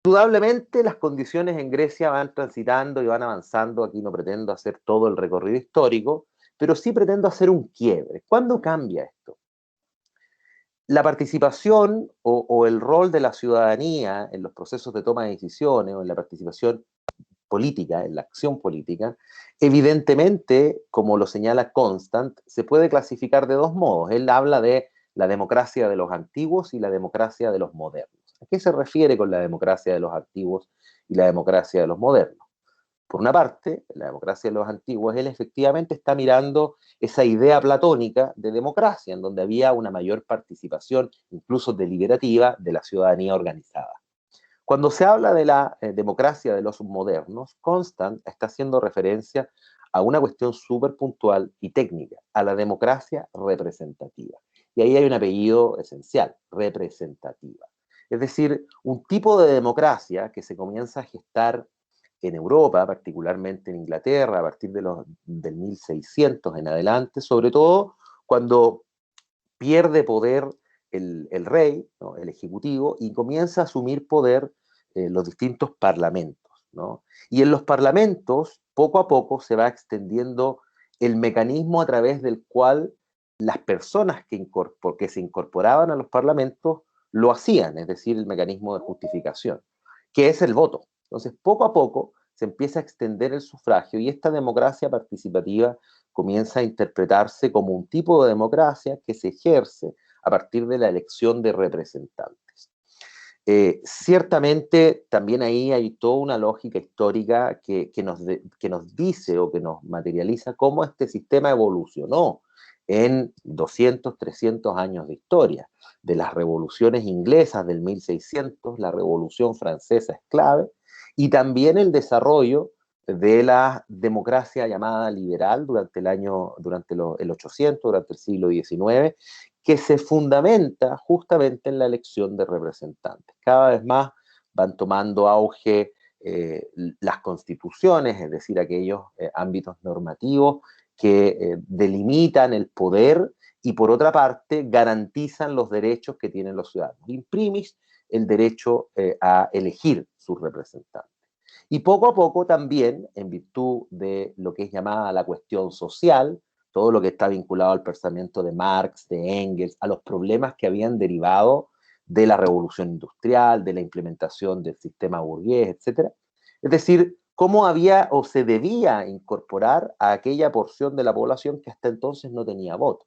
Indudablemente las condiciones en Grecia van transitando y van avanzando. Aquí no pretendo hacer todo el recorrido histórico, pero sí pretendo hacer un quiebre. ¿Cuándo cambia esto? La participación o el rol de la ciudadanía en los procesos de toma de decisiones o en la participación política, en la acción política, evidentemente, como lo señala Constant, se puede clasificar de dos modos. Él habla de la democracia de los antiguos y la democracia de los modernos. ¿A qué se refiere con la democracia de los antiguos y la democracia de los modernos? Por una parte, la democracia de los antiguos, él efectivamente está mirando esa idea platónica de democracia, en donde había una mayor participación, incluso deliberativa, de la ciudadanía organizada. Cuando se habla de la democracia de los modernos, Constant está haciendo referencia a una cuestión súper puntual y técnica, a la democracia representativa. Y ahí hay un apellido esencial, representativa. Es decir, un tipo de democracia que se comienza a gestar en Europa, particularmente en Inglaterra, a partir del 1600 en adelante, sobre todo cuando pierde poder el rey, ¿no? El ejecutivo, y comienza a asumir poder los distintos parlamentos, ¿no? Y en los parlamentos, poco a poco, se va extendiendo el mecanismo a través del cual las personas que se incorporaban a los parlamentos lo hacían, es decir, el mecanismo de justificación, que es el voto. Entonces, poco a poco se empieza a extender el sufragio y esta democracia participativa comienza a interpretarse como un tipo de democracia que se ejerce a partir de la elección de representantes. Ciertamente también ahí hay toda una lógica histórica que nos dice o que nos materializa cómo este sistema evolucionó en 200, 300 años de historia. De las revoluciones inglesas del 1600, la revolución francesa es clave, y también el desarrollo de la democracia llamada liberal durante el 800, durante el siglo XIX, que se fundamenta justamente en la elección de representantes. Cada vez más van tomando auge las constituciones, es decir, aquellos ámbitos normativos que delimitan el poder y por otra parte garantizan los derechos que tienen los ciudadanos. Imprimis el derecho a elegir sus representantes. Y poco a poco también, en virtud de lo que es llamada la cuestión social, todo lo que está vinculado al pensamiento de Marx, de Engels, a los problemas que habían derivado de la revolución industrial, de la implementación del sistema burgués, etc. Es decir, cómo había o se debía incorporar a aquella porción de la población que hasta entonces no tenía voto.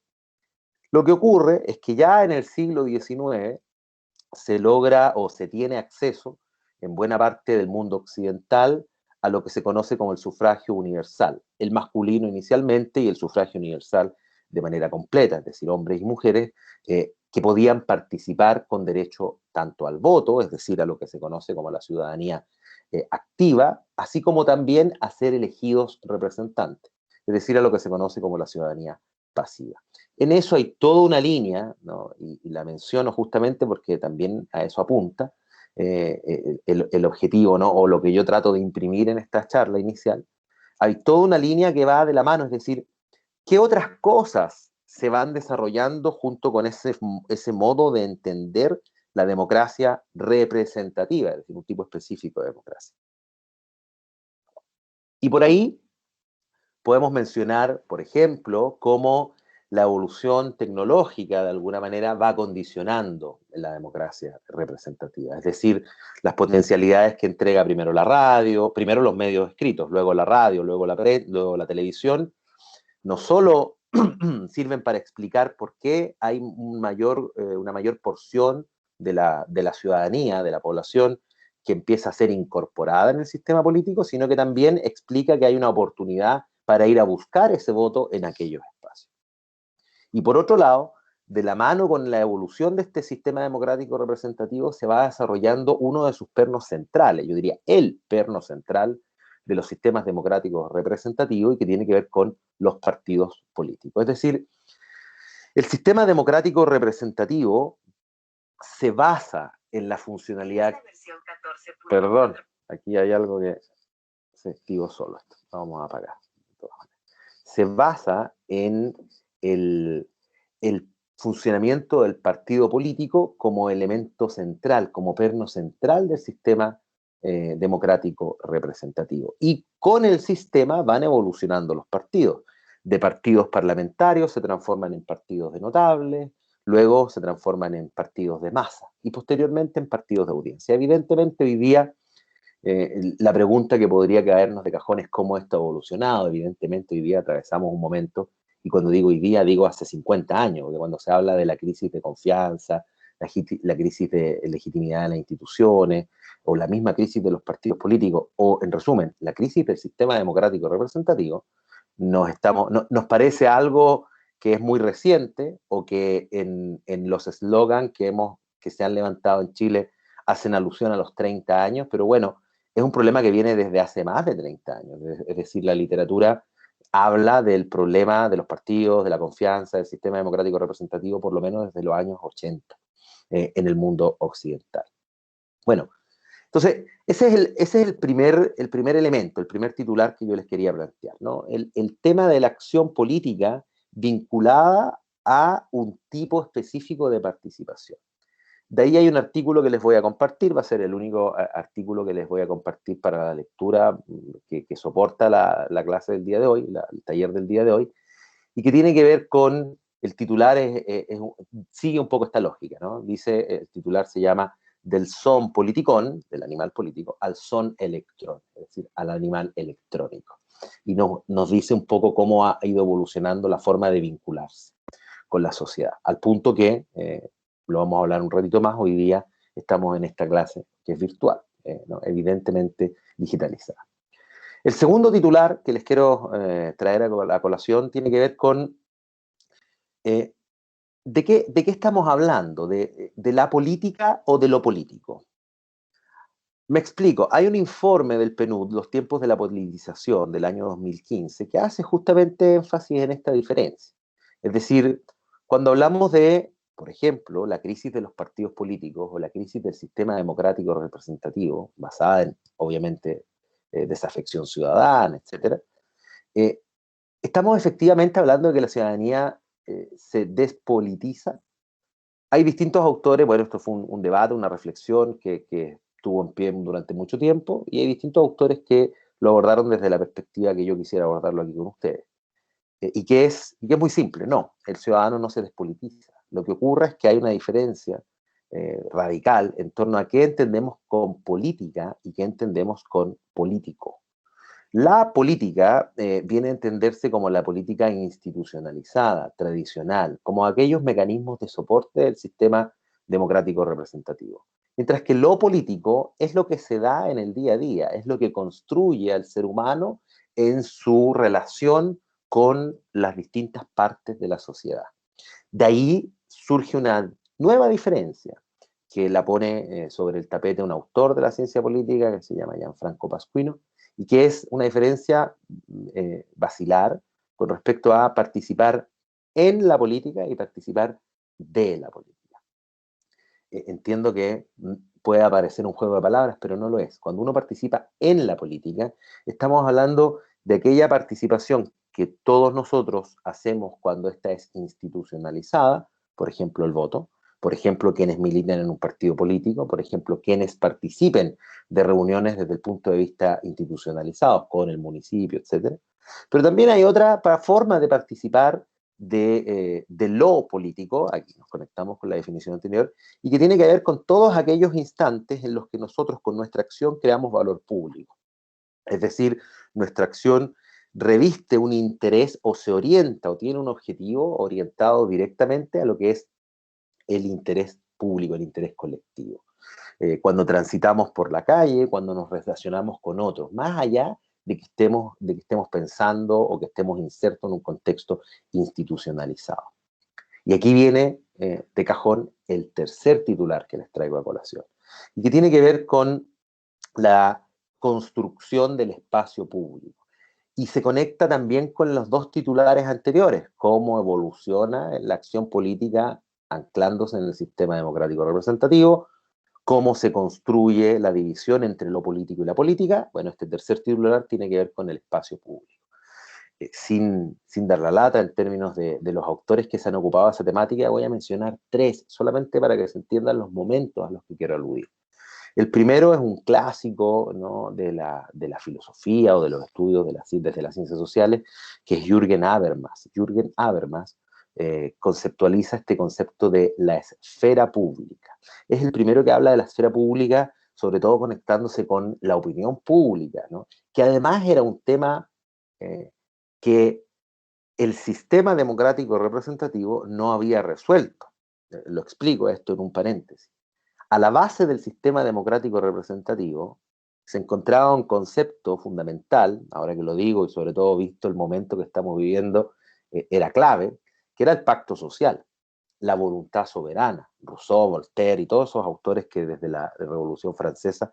Lo que ocurre es que ya en el siglo XIX se logra o se tiene acceso en buena parte del mundo occidental a lo que se conoce como el sufragio universal, el masculino inicialmente y el sufragio universal de manera completa, es decir, hombres y mujeres que podían participar con derecho tanto al voto, es decir, a lo que se conoce como la ciudadanía activa, así como también a ser elegidos representantes, es decir, a lo que se conoce como la ciudadanía pasiva. En eso hay toda una línea, ¿no? Y la menciono justamente porque también a eso apunta el objetivo, ¿no? O lo que yo trato de imprimir en esta charla inicial. Hay toda una línea que va de la mano, es decir, ¿qué otras cosas se van desarrollando junto con ese modo de entender la democracia representativa, es decir, un tipo específico de democracia? Y por ahí podemos mencionar, por ejemplo, cómo la evolución tecnológica de alguna manera va condicionando la democracia representativa, es decir, las potencialidades que entrega primero la radio, primero los medios escritos, luego la radio, luego la televisión, no solo sirven para explicar por qué hay una mayor porción de la ciudadanía, de la población, que empieza a ser incorporada en el sistema político, sino que también explica que hay una oportunidad para ir a buscar ese voto en aquellos espacios. Y por otro lado, de la mano con la evolución de este sistema democrático representativo, se va desarrollando uno de sus pernos centrales, yo diría el perno central de los sistemas democráticos representativos y que tiene que ver con los partidos políticos. Es decir, el sistema democrático representativo se basa en la funcionalidad. Perdón, aquí hay algo que se activó solo. Esto. Vamos a apagar. Se basa en el funcionamiento del partido político como elemento central, como perno central del sistema democrático representativo. Y con el sistema van evolucionando los partidos. De partidos parlamentarios se transforman en partidos de notables, luego se transforman en partidos de masa y posteriormente en partidos de audiencia. Evidentemente hoy día la pregunta que podría caernos de cajón es cómo esto ha evolucionado. Evidentemente hoy día atravesamos un momento, y cuando digo hoy día digo hace 50 años, porque cuando se habla de la crisis de confianza, la crisis de legitimidad de las instituciones, o la misma crisis de los partidos políticos, o en resumen, la crisis del sistema democrático representativo, nos parece algo que es muy reciente, o que en los eslogans que se han levantado en Chile hacen alusión a los 30 años, pero bueno, es un problema que viene desde hace más de 30 años. Es decir, la literatura habla del problema de los partidos, de la confianza, del sistema democrático representativo, por lo menos desde los años 80 en el mundo occidental. Bueno, entonces, ese es el primer elemento, el primer titular que yo les quería plantear, ¿no? El tema de la acción política vinculada a un tipo específico de participación. De ahí hay un artículo que les voy a compartir, va a ser el único artículo que les voy a compartir para la lectura que soporta la clase del día de hoy, el taller del día de hoy, y que tiene que ver con, el titular sigue un poco esta lógica, ¿no? Dice, el titular se llama Del son politicón, del animal político, al son electrón, es decir, al animal electrónico. Y nos dice un poco cómo ha ido evolucionando la forma de vincularse con la sociedad, al punto que, lo vamos a hablar un ratito más, hoy día estamos en esta clase que es virtual, ¿no? Evidentemente digitalizada. El segundo titular que les quiero traer a la colación tiene que ver con ¿de qué estamos hablando? ¿De la política o de lo político? Me explico. Hay un informe del PNUD, Los tiempos de la politización, del año 2015, que hace justamente énfasis en esta diferencia. Es decir, cuando hablamos de, por ejemplo, la crisis de los partidos políticos o la crisis del sistema democrático representativo, basada en, obviamente, desafección ciudadana, etc., estamos efectivamente hablando de que la ciudadanía se despolitiza. Hay distintos autores, bueno, esto fue un debate, una reflexión que estuvo en pie durante mucho tiempo, y hay distintos autores que lo abordaron desde la perspectiva que yo quisiera abordarlo aquí con ustedes. Y que es muy simple, no, el ciudadano no se despolitiza. Lo que ocurre es que hay una diferencia radical en torno a qué entendemos con política y qué entendemos con político. La política viene a entenderse como la política institucionalizada, tradicional, como aquellos mecanismos de soporte del sistema democrático representativo. Mientras que lo político es lo que se da en el día a día, es lo que construye al ser humano en su relación con las distintas partes de la sociedad. De ahí surge una nueva diferencia que la pone sobre el tapete un autor de la ciencia política que se llama Gianfranco Pasquino, y que es una diferencia basilar con respecto a participar en la política y participar de la política. Entiendo que puede aparecer un juego de palabras, pero no lo es. Cuando uno participa en la política, estamos hablando de aquella participación que todos nosotros hacemos cuando esta es institucionalizada, por ejemplo, el voto, por ejemplo, quienes militan en un partido político, por ejemplo, quienes participen de reuniones desde el punto de vista institucionalizado, con el municipio, etc. Pero también hay otra forma de participar de lo político, aquí nos conectamos con la definición anterior, y que tiene que ver con todos aquellos instantes en los que nosotros con nuestra acción creamos valor público. Es decir, nuestra acción reviste un interés o se orienta o tiene un objetivo orientado directamente a lo que es el interés público, el interés colectivo. Cuando transitamos por la calle, cuando nos relacionamos con otros, más allá de que estemos pensando o que estemos insertos en un contexto institucionalizado. Y aquí viene de cajón el tercer titular que les traigo a colación, y que tiene que ver con la construcción del espacio público. Y se conecta también con los dos titulares anteriores, cómo evoluciona la acción política anclándose en el sistema democrático representativo, cómo se construye la división entre lo político y la política. Bueno, este tercer titular tiene que ver con el espacio público. Sin dar la lata en términos de los autores que se han ocupado de esa temática, voy a mencionar tres, solamente para que se entiendan los momentos a los que quiero aludir. El primero es un clásico, ¿no?, de la filosofía o de los estudios desde las ciencias sociales, que es Jürgen Habermas. Jürgen Habermas conceptualiza este concepto de la esfera pública. Es el primero que habla de la esfera pública, sobre todo conectándose con la opinión pública, ¿no?, que además era un tema que el sistema democrático representativo no había resuelto. Lo explico esto en un paréntesis. A la base del sistema democrático representativo se encontraba un concepto fundamental, ahora que lo digo y sobre todo visto el momento que estamos viviendo, era clave, que era el pacto social, la voluntad soberana. Rousseau, Voltaire y todos esos autores que desde la Revolución Francesa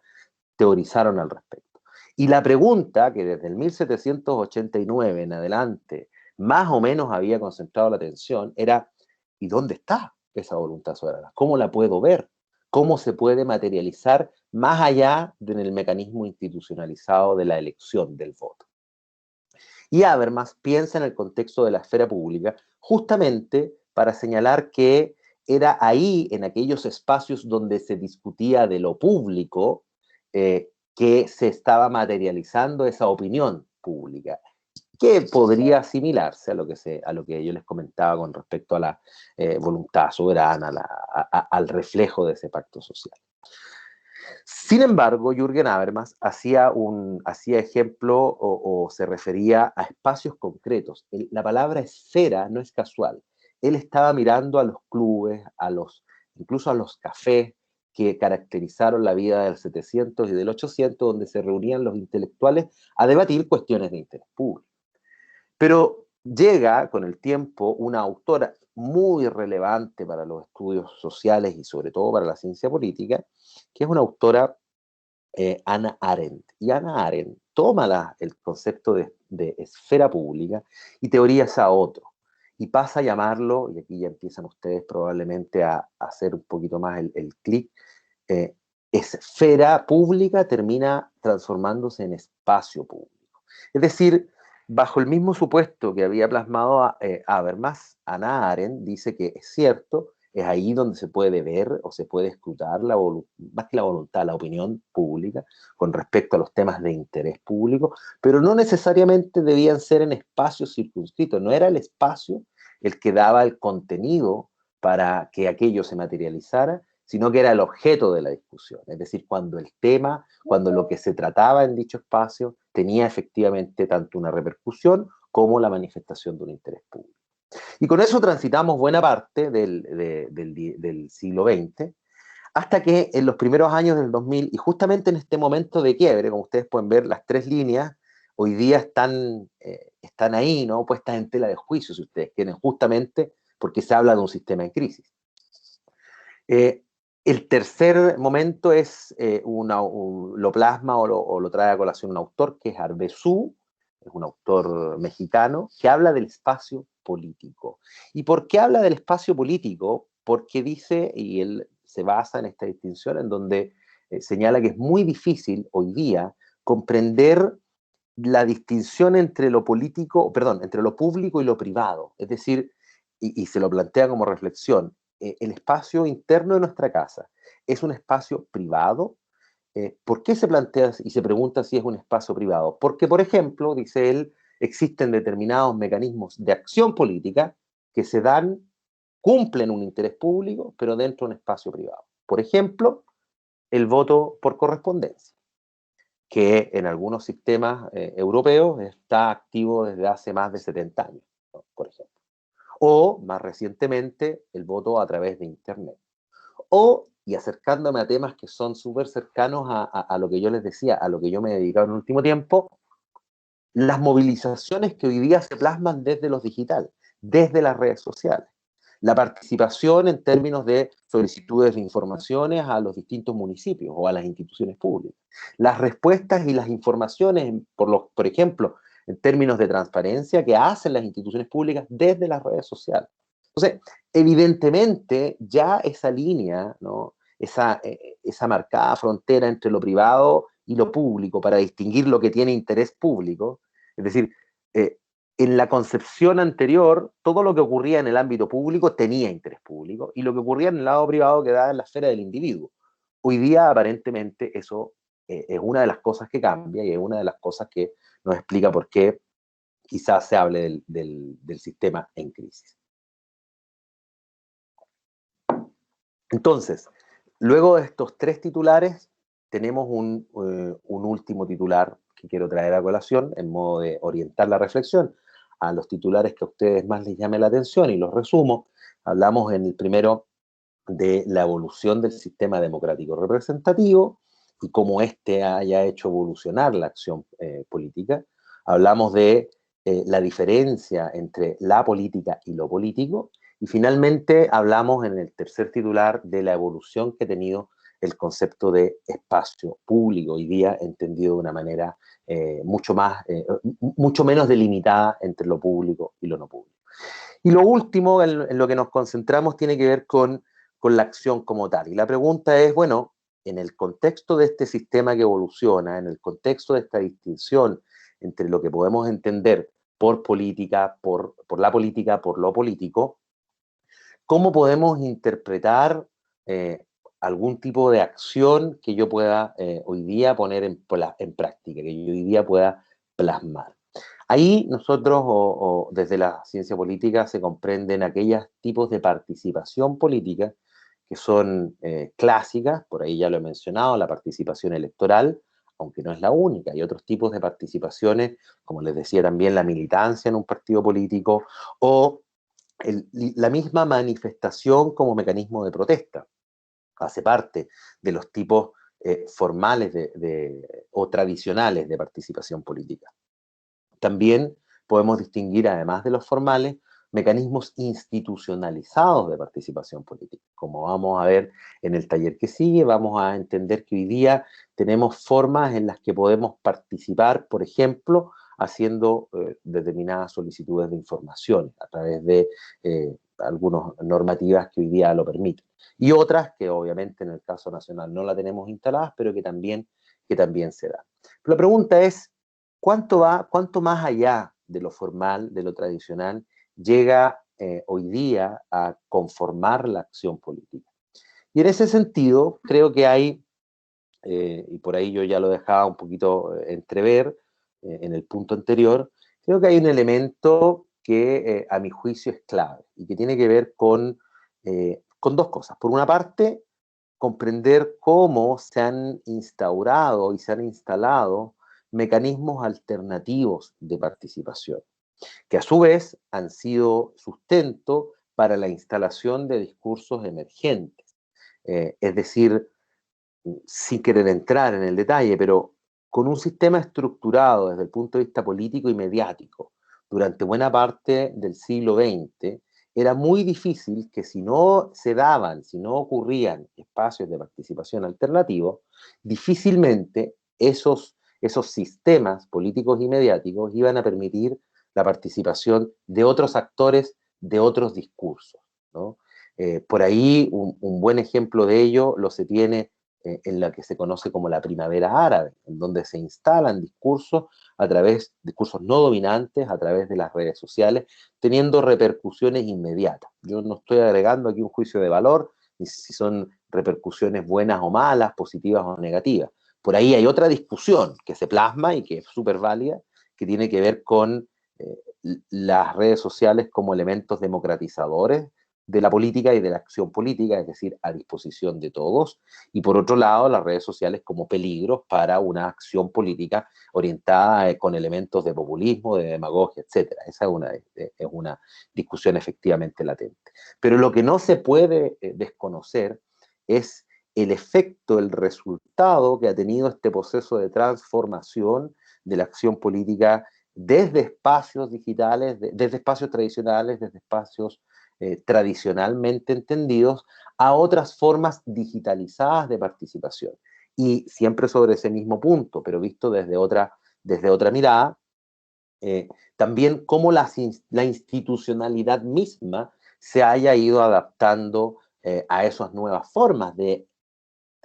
teorizaron al respecto. Y la pregunta que desde el 1789 en adelante más o menos había concentrado la atención era: ¿y dónde está esa voluntad soberana? ¿Cómo la puedo ver? ¿Cómo se puede materializar más allá del mecanismo institucionalizado de la elección del voto? Y Habermas piensa en el contexto de la esfera pública justamente para señalar que era ahí, en aquellos espacios donde se discutía de lo público, que se estaba materializando esa opinión pública, que podría asimilarse a lo que yo les comentaba con respecto a la voluntad soberana, al reflejo de ese pacto social. Sin embargo, Jürgen Habermas hacía ejemplo o se refería a espacios concretos. La palabra esfera no es casual. Él estaba mirando a los clubes, incluso a los cafés que caracterizaron la vida del 700 y del 800, donde se reunían los intelectuales a debatir cuestiones de interés público. Pero llega con el tiempo una autora muy relevante para los estudios sociales y sobre todo para la ciencia política, que es una autora, Hannah Arendt. Y Hannah Arendt toma el concepto de esfera pública y teoriza otro. Y pasa a llamarlo, y aquí ya empiezan ustedes probablemente a hacer un poquito más el clic, esfera pública termina transformándose en espacio público. Es decir, bajo el mismo supuesto que había plasmado Habermas, Hannah Arendt dice que es cierto, es ahí donde se puede ver o se puede escrutar más que la voluntad, la opinión pública con respecto a los temas de interés público, pero no necesariamente debían ser en espacios circunscritos, no era el espacio el que daba el contenido para que aquello se materializara, sino que era el objeto de la discusión. Es decir, cuando lo que se trataba en dicho espacio tenía efectivamente tanto una repercusión como la manifestación de un interés público. Y con eso transitamos buena parte del siglo XX, hasta que en los primeros años del 2000, y justamente en este momento de quiebre, como ustedes pueden ver, las tres líneas hoy día están ahí, ¿no?, puestas en tela de juicio, si ustedes quieren, justamente porque se habla de un sistema en crisis. El tercer momento es lo plasma o lo trae a colación un autor que es Arbezú, es un autor mexicano, que habla del espacio político. ¿Y por qué habla del espacio político? Porque dice, y él se basa en esta distinción, en donde señala que es muy difícil hoy día comprender la distinción entre lo político, perdón, entre lo público y lo privado. Es decir, y se lo plantea como reflexión, el espacio interno de nuestra casa es un espacio privado. ¿Por qué se plantea y se pregunta si es un espacio privado? Porque, por ejemplo, dice él, existen determinados mecanismos de acción política que cumplen un interés público, pero dentro de un espacio privado. Por ejemplo, el voto por correspondencia, que en algunos sistemas europeos está activo desde hace más de 70 años, ¿no?, por ejemplo. O, más recientemente, el voto a través de Internet. Y acercándome a temas que son súper cercanos a lo que yo les decía, a lo que yo me he dedicado en el último tiempo, las movilizaciones que hoy día se plasman desde los digital, desde las redes sociales. La participación en términos de solicitudes de informaciones a los distintos municipios o a las instituciones públicas. Las respuestas y las informaciones, por ejemplo, en términos de transparencia que hacen las instituciones públicas desde las redes sociales. Entonces, evidentemente, ya esa línea, ¿no?, esa marcada frontera entre lo privado y lo público para distinguir lo que tiene interés público, es decir, en la concepción anterior, todo lo que ocurría en el ámbito público tenía interés público y lo que ocurría en el lado privado quedaba en la esfera del individuo. Hoy día, aparentemente, eso es una de las cosas que cambia y es una de las cosas que nos explica por qué quizás se hable del sistema en crisis. Entonces, luego de estos tres titulares, tenemos un último titular que quiero traer a colación en modo de orientar la reflexión a los titulares que a ustedes más les llame la atención y los resumo. Hablamos en el primero de la evolución del sistema democrático representativo y cómo éste haya hecho evolucionar la acción política. Hablamos de la diferencia entre la política y lo político. Y finalmente hablamos en el tercer titular de la evolución que ha tenido el concepto de espacio público, hoy día entendido de una manera mucho menos delimitada entre lo público y lo no público. Y lo último en lo que nos concentramos tiene que ver con la acción como tal. Y la pregunta es, bueno, en el contexto de este sistema que evoluciona, en el contexto de esta distinción entre lo que podemos entender por política, por la política, por lo político, ¿cómo podemos interpretar algún tipo de acción que yo pueda hoy día poner en práctica, que yo hoy día pueda plasmar? Ahí nosotros, desde la ciencia política, se comprenden aquellos tipos de participación política que son clásicas, por ahí ya lo he mencionado, la participación electoral, aunque no es la única, hay otros tipos de participaciones, como les decía también, la militancia en un partido político, o la misma manifestación como mecanismo de protesta. Hace parte de los tipos formales o tradicionales de participación política. También podemos distinguir, además de los formales, mecanismos institucionalizados de participación política. Como vamos a ver en el taller que sigue, vamos a entender que hoy día tenemos formas en las que podemos participar, por ejemplo, haciendo determinadas solicitudes de información a través de algunas normativas que hoy día lo permiten. Y otras que obviamente en el caso nacional no la tenemos instaladas, pero que también se dan. La pregunta es, ¿cuánto más allá de lo formal, de lo tradicional, llega hoy día a conformar la acción política? Y en ese sentido, creo que hay, y por ahí yo ya lo dejaba un poquito entrever en el punto anterior, creo que hay un elemento que a mi juicio es clave y que tiene que ver con dos cosas. Por una parte, comprender cómo se han instaurado y se han instalado mecanismos alternativos de participación, que a su vez han sido sustento para la instalación de discursos emergentes. Es decir, sin querer entrar en el detalle, pero con un sistema estructurado desde el punto de vista político y mediático durante buena parte del siglo XX, era muy difícil que si no se daban, si no ocurrían espacios de participación alternativos, difícilmente esos sistemas políticos y mediáticos iban a permitir la participación de otros actores, de otros discursos, ¿no? Por ahí un buen ejemplo de ello lo se tiene en la que se conoce como la primavera árabe, en donde se instalan discursos no dominantes a través de las redes sociales, teniendo repercusiones inmediatas. Yo no estoy agregando aquí un juicio de valor, ni si son repercusiones buenas o malas, positivas o negativas. Por ahí hay otra discusión que se plasma y que es súper válida, que tiene que ver con eh, las redes sociales como elementos democratizadores de la política y de la acción política, es decir, a disposición de todos, y por otro lado, las redes sociales como peligros para una acción política orientada con elementos de populismo, de demagogia, etc. Esa es una discusión efectivamente latente. Pero lo que no se puede desconocer es el efecto, el resultado que ha tenido este proceso de transformación de la acción política desde espacios digitales, desde espacios tradicionales, desde espacios tradicionalmente entendidos, a otras formas digitalizadas de participación. Y siempre sobre ese mismo punto, pero visto desde otra mirada, también cómo la institucionalidad misma se haya ido adaptando a esas nuevas formas de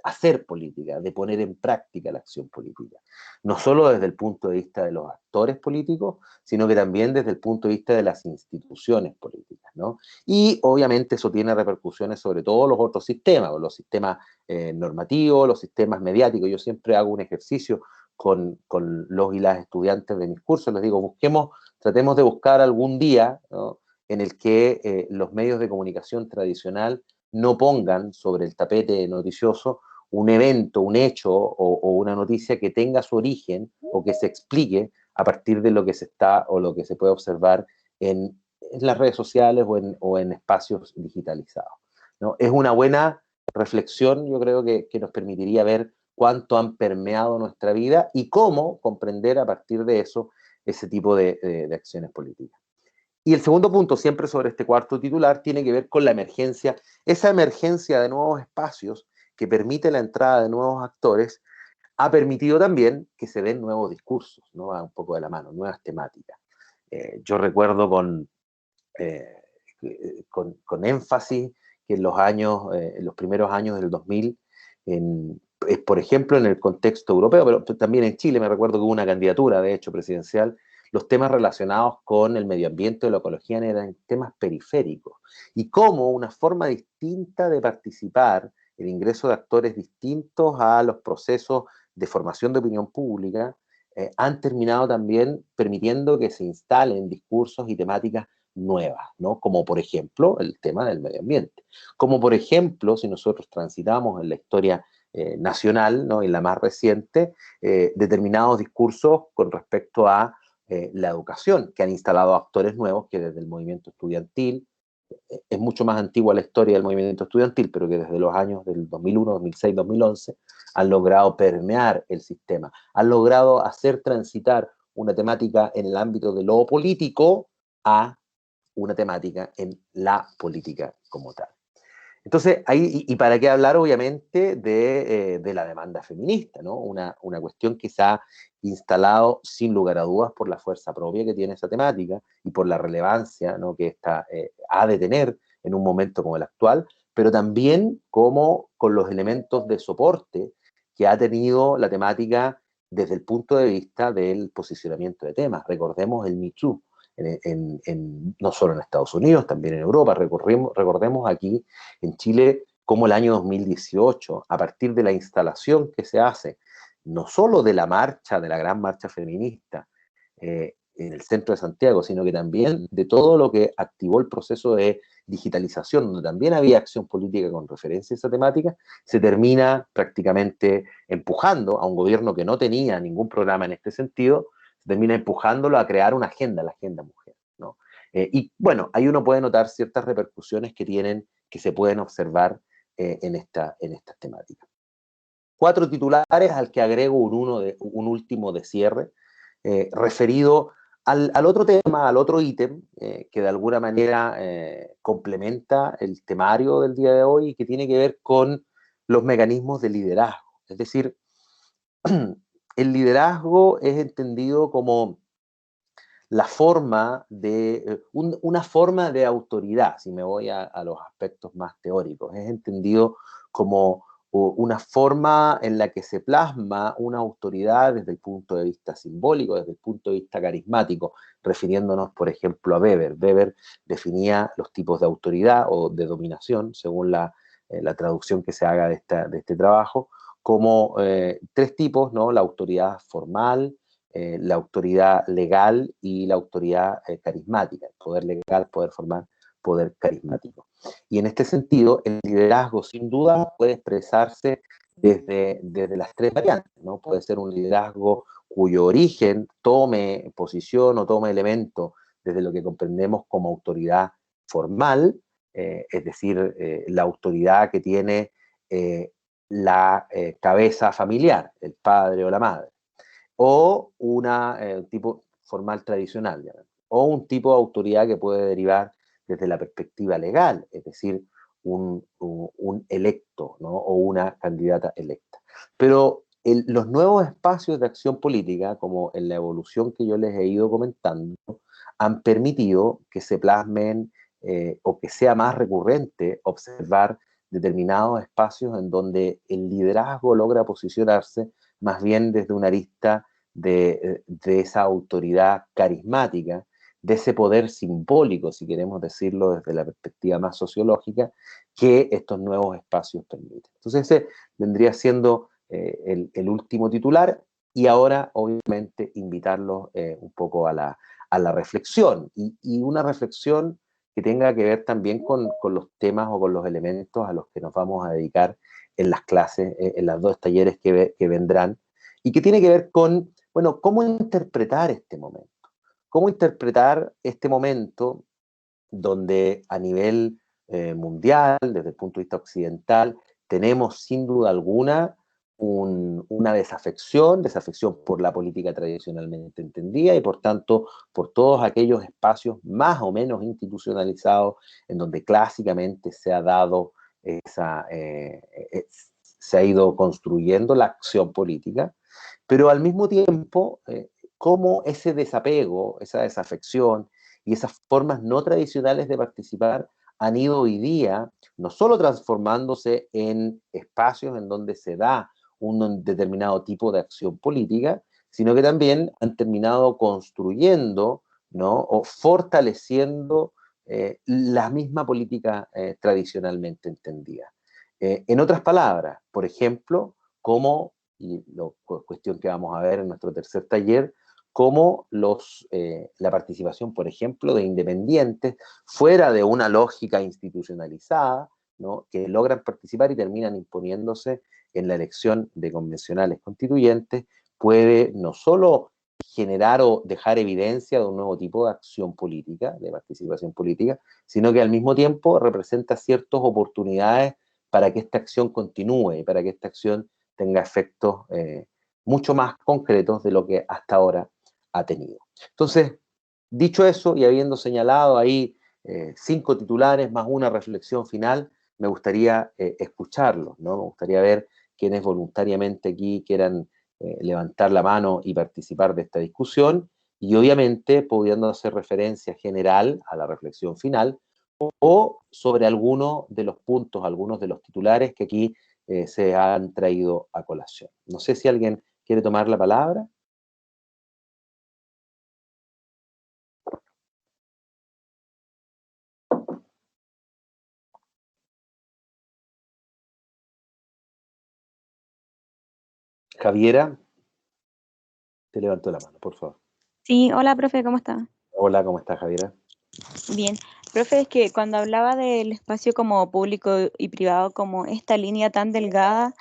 hacer política, de poner en práctica la acción política. No solo desde el punto de vista de los actores políticos, sino que también desde el punto de vista de las instituciones políticas, ¿no? Y obviamente eso tiene repercusiones sobre todos los otros sistemas, los sistemas normativos, los sistemas mediáticos. Yo siempre hago un ejercicio con los y las estudiantes de mis cursos, les digo, tratemos de buscar algún día, ¿no?, en el que los medios de comunicación tradicional no pongan sobre el tapete noticioso un evento, un hecho o una noticia que tenga su origen o que se explique a partir de lo que se está o lo que se puede observar en las redes sociales o en espacios digitalizados, ¿no? Es una buena reflexión, yo creo que nos permitiría ver cuánto han permeado nuestra vida y cómo comprender a partir de eso ese tipo de acciones políticas. Y el segundo punto, siempre sobre este cuarto titular, tiene que ver con la emergencia, esa emergencia de nuevos espacios que permite la entrada de nuevos actores, ha permitido también que se den nuevos discursos, ¿no? Va un poco de la mano, nuevas temáticas. Yo recuerdo eh, con énfasis que en los primeros años del 2000, por ejemplo, en el contexto europeo, pero también en Chile, me recuerdo que hubo una candidatura, de hecho, presidencial, los temas relacionados con el medio ambiente o la ecología eran temas periféricos. Y cómo una forma distinta de participar, el ingreso de actores distintos a los procesos de formación de opinión pública, han terminado también permitiendo que se instalen discursos y temáticas nuevas, ¿no? Como por ejemplo el tema del medio ambiente. Como por ejemplo, si nosotros transitamos en la historia nacional, ¿no?, en la más reciente, determinados discursos con respecto a la educación, que han instalado actores nuevos que desde el movimiento estudiantil, es mucho más antigua la historia del movimiento estudiantil, pero que desde los años del 2001, 2006, 2011 han logrado permear el sistema, han logrado hacer transitar una temática en el ámbito de lo político a una temática en la política como tal. Entonces, y para qué hablar, obviamente, de la demanda feminista, ¿no? Una cuestión que se ha instalado, sin lugar a dudas, por la fuerza propia que tiene esa temática y por la relevancia, ¿no?, que esta ha de tener en un momento como el actual, pero también como con los elementos de soporte que ha tenido la temática desde el punto de vista del posicionamiento de temas. Recordemos el Me Too, no solo en Estados Unidos, también en Europa. Recordemos aquí en Chile cómo el año 2018, a partir de la instalación que se hace, no solo de la marcha, de la gran marcha feminista en el centro de Santiago, sino que también de todo lo que activó el proceso de digitalización, donde también había acción política con referencia a esa temática, se termina prácticamente empujando a un gobierno que no tenía ningún programa en este sentido, se termina empujándolo a crear una agenda, la agenda mujer, ¿no? Y bueno, ahí uno puede notar ciertas repercusiones que se pueden observar en estas temáticas. 4 titulares al que agrego un último de cierre, referido al otro tema, al otro ítem, que de alguna manera complementa el temario del día de hoy y que tiene que ver con los mecanismos de liderazgo. Es decir, el liderazgo es entendido como la forma una forma de autoridad, si me voy a los aspectos más teóricos, es entendido como una forma en la que se plasma una autoridad desde el punto de vista simbólico, desde el punto de vista carismático, refiriéndonos, por ejemplo, a Weber. Weber definía los tipos de autoridad o de dominación, según la traducción que se haga de este trabajo, como 3 tipos, ¿no? La autoridad formal, la autoridad legal y la autoridad carismática, poder legal, poder formal, poder carismático. Y en este sentido, el liderazgo sin duda puede expresarse desde las 3 variantes, ¿no? Puede ser un liderazgo cuyo origen tome posición o tome elemento desde lo que comprendemos como autoridad formal, es decir, la autoridad que tiene la cabeza familiar, el padre o la madre, o un tipo formal tradicional, o un tipo de autoridad que puede derivar desde la perspectiva legal, es decir, un electo, ¿no?, o una candidata electa. Pero los nuevos espacios de acción política, como en la evolución que yo les he ido comentando, han permitido que se plasmen o que sea más recurrente observar determinados espacios en donde el liderazgo logra posicionarse más bien desde una arista de esa autoridad carismática, de ese poder simbólico, si queremos decirlo desde la perspectiva más sociológica, que estos nuevos espacios permiten. Entonces ese vendría siendo el último titular, y ahora obviamente invitarlos un poco a la reflexión, y una reflexión que tenga que ver también con los temas o con los elementos a los que nos vamos a dedicar en las clases, en los dos talleres que vendrán, y que tiene que ver con, bueno, cómo interpretar este momento. Cómo interpretar este momento donde a nivel mundial, desde el punto de vista occidental, tenemos sin duda alguna una desafección por la política tradicionalmente entendida y por tanto por todos aquellos espacios más o menos institucionalizados en donde clásicamente se ha dado se ha ido construyendo la acción política, pero al mismo tiempo cómo ese desapego, esa desafección y esas formas no tradicionales de participar han ido hoy día no solo transformándose en espacios en donde se da un determinado tipo de acción política, sino que también han terminado construyendo, ¿no?, o fortaleciendo la misma política tradicionalmente entendida. En otras palabras, por ejemplo, como, y cuestión que vamos a ver en nuestro tercer taller, cómo la participación, por ejemplo, de independientes fuera de una lógica institucionalizada, ¿no?, que logran participar y terminan imponiéndose en la elección de convencionales constituyentes, puede no solo generar o dejar evidencia de un nuevo tipo de acción política, de participación política, sino que al mismo tiempo representa ciertas oportunidades para que esta acción continúe y para que esta acción tenga efectos mucho más concretos de lo que hasta ahora ha tenido. Entonces, dicho eso y habiendo señalado ahí 5 titulares más una reflexión final, me gustaría escucharlos, ¿no? Me gustaría ver quienes voluntariamente aquí quieran levantar la mano y participar de esta discusión, y obviamente pudiendo hacer referencia general a la reflexión final o sobre algunos de los puntos, algunos de los titulares que aquí se han traído a colación. No sé si alguien quiere tomar la palabra. Javiera, te levanto la mano, por favor. Sí, hola, profe, ¿cómo está? Hola, ¿cómo estás, Javiera? Bien. Profe, es que cuando hablaba del espacio como público y privado, como esta línea tan delgada,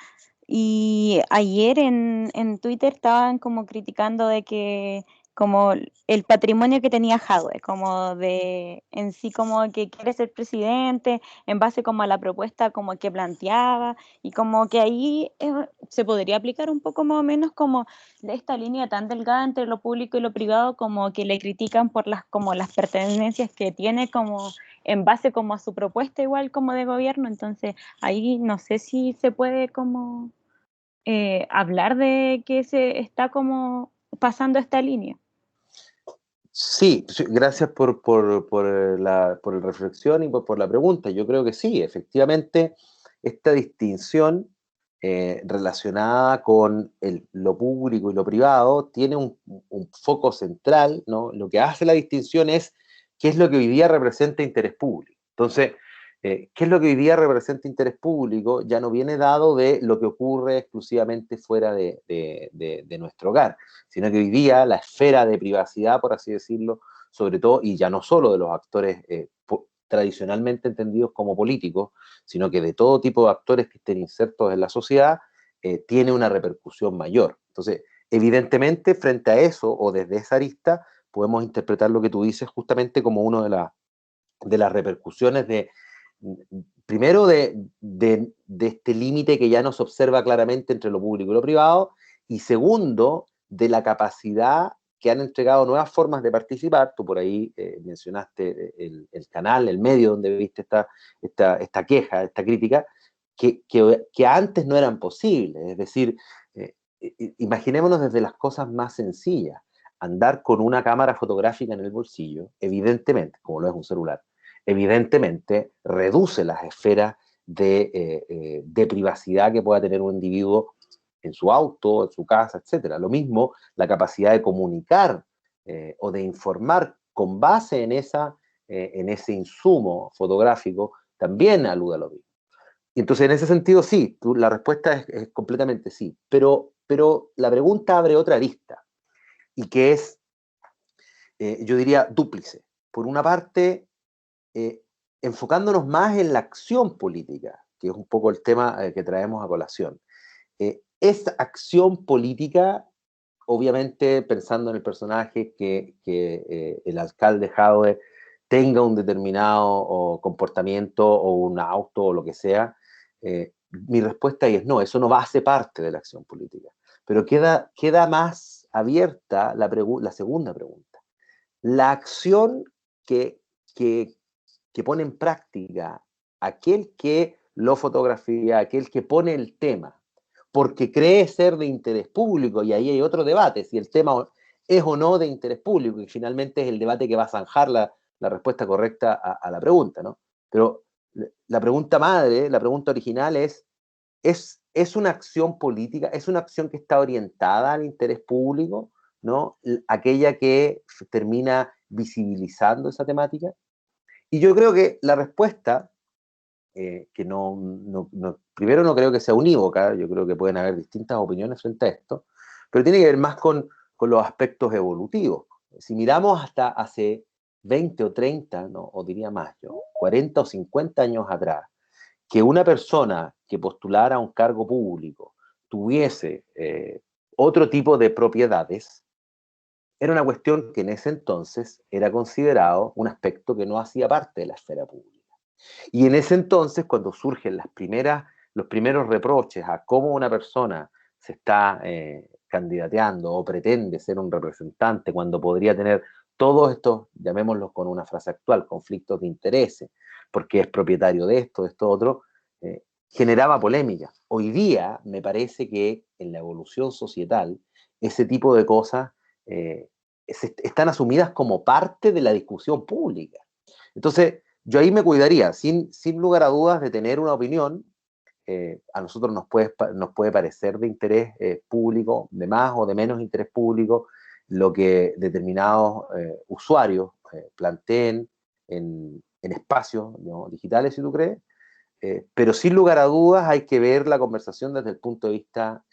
y ayer en Twitter estaban como criticando de que como el patrimonio que tenía Jadwe, como de en sí como que quiere ser presidente, en base como a la propuesta como que planteaba, y como que ahí se podría aplicar un poco más o menos como de esta línea tan delgada entre lo público y lo privado, como que le critican por como las pertenencias que tiene como en base como a su propuesta igual como de gobierno. Entonces ahí no sé si se puede como hablar de que se está como pasando esta línea. Sí, sí, gracias por la reflexión y por la pregunta. Yo creo que sí, efectivamente, esta distinción relacionada con lo público y lo privado tiene un foco central, ¿no? Lo que hace la distinción es qué es lo que hoy día representa interés público. Entonces, qué es lo que hoy día representa interés público ya no viene dado de lo que ocurre exclusivamente fuera de nuestro hogar, sino que hoy día la esfera de privacidad, por así decirlo, sobre todo, y ya no solo de los actores tradicionalmente entendidos como políticos, sino que de todo tipo de actores que estén insertos en la sociedad, tiene una repercusión mayor. Entonces, evidentemente, frente a eso, o desde esa arista, podemos interpretar lo que tú dices justamente como una de las repercusiones primero de este límite que ya nos observa claramente entre lo público y lo privado, y segundo, de la capacidad que han entregado nuevas formas de participar. Tú por ahí mencionaste el canal, el medio donde viste esta queja, esta crítica, que antes no eran posibles. Es decir, imaginémonos desde las cosas más sencillas. Andar con una cámara fotográfica en el bolsillo, evidentemente, como lo es un celular, evidentemente reduce las esferas de privacidad que pueda tener un individuo en su auto, en su casa, etcétera. Lo mismo, la capacidad de comunicar o de informar con base en ese insumo fotográfico también alude a lo mismo. Y entonces, en ese sentido, sí, la respuesta es completamente sí. Pero la pregunta abre otra arista, y que es, yo diría, dúplice. Por una parte, enfocándonos más en la acción política, que es un poco el tema que traemos a colación. Esta acción política, obviamente pensando en el personaje que el alcalde Jadwe tenga un determinado comportamiento o un auto o lo que sea, mi respuesta ahí es no, eso no va a ser parte de la acción política. Pero queda más abierta la segunda pregunta. La acción que, que, que pone en práctica aquel que lo fotografía, aquel que pone el tema, porque cree ser de interés público, y ahí hay otro debate, si el tema es o no de interés público, y finalmente es el debate que va a zanjar la respuesta correcta a la pregunta, ¿no? Pero la pregunta madre, la pregunta original ¿es una acción política, es una acción que está orientada al interés público, ¿no? Aquella que termina visibilizando esa temática. Y yo creo que la respuesta, que primero no creo que sea unívoca, yo creo que pueden haber distintas opiniones frente a esto, pero tiene que ver más con los aspectos evolutivos. Si miramos hasta hace 20 o 30, ¿no? O diría más yo, 40 o 50 años atrás, que una persona que postulara a un cargo público tuviese otro tipo de propiedades, era una cuestión que en ese entonces era considerado un aspecto que no hacía parte de la esfera pública. Y en ese entonces, cuando surgen los primeros reproches a cómo una persona se está candidateando o pretende ser un representante cuando podría tener todos estos, llamémoslos con una frase actual, conflictos de intereses, porque es propietario de esto otro, generaba polémica. Hoy día me parece que en la evolución societal ese tipo de cosas están asumidas como parte de la discusión pública. Entonces, yo ahí me cuidaría, sin lugar a dudas, de tener una opinión. A nosotros nos puede parecer de interés público, de más o de menos interés público, lo que determinados usuarios planteen en espacios, ¿no?, digitales, si tú crees, pero sin lugar a dudas hay que ver la conversación desde el punto de vista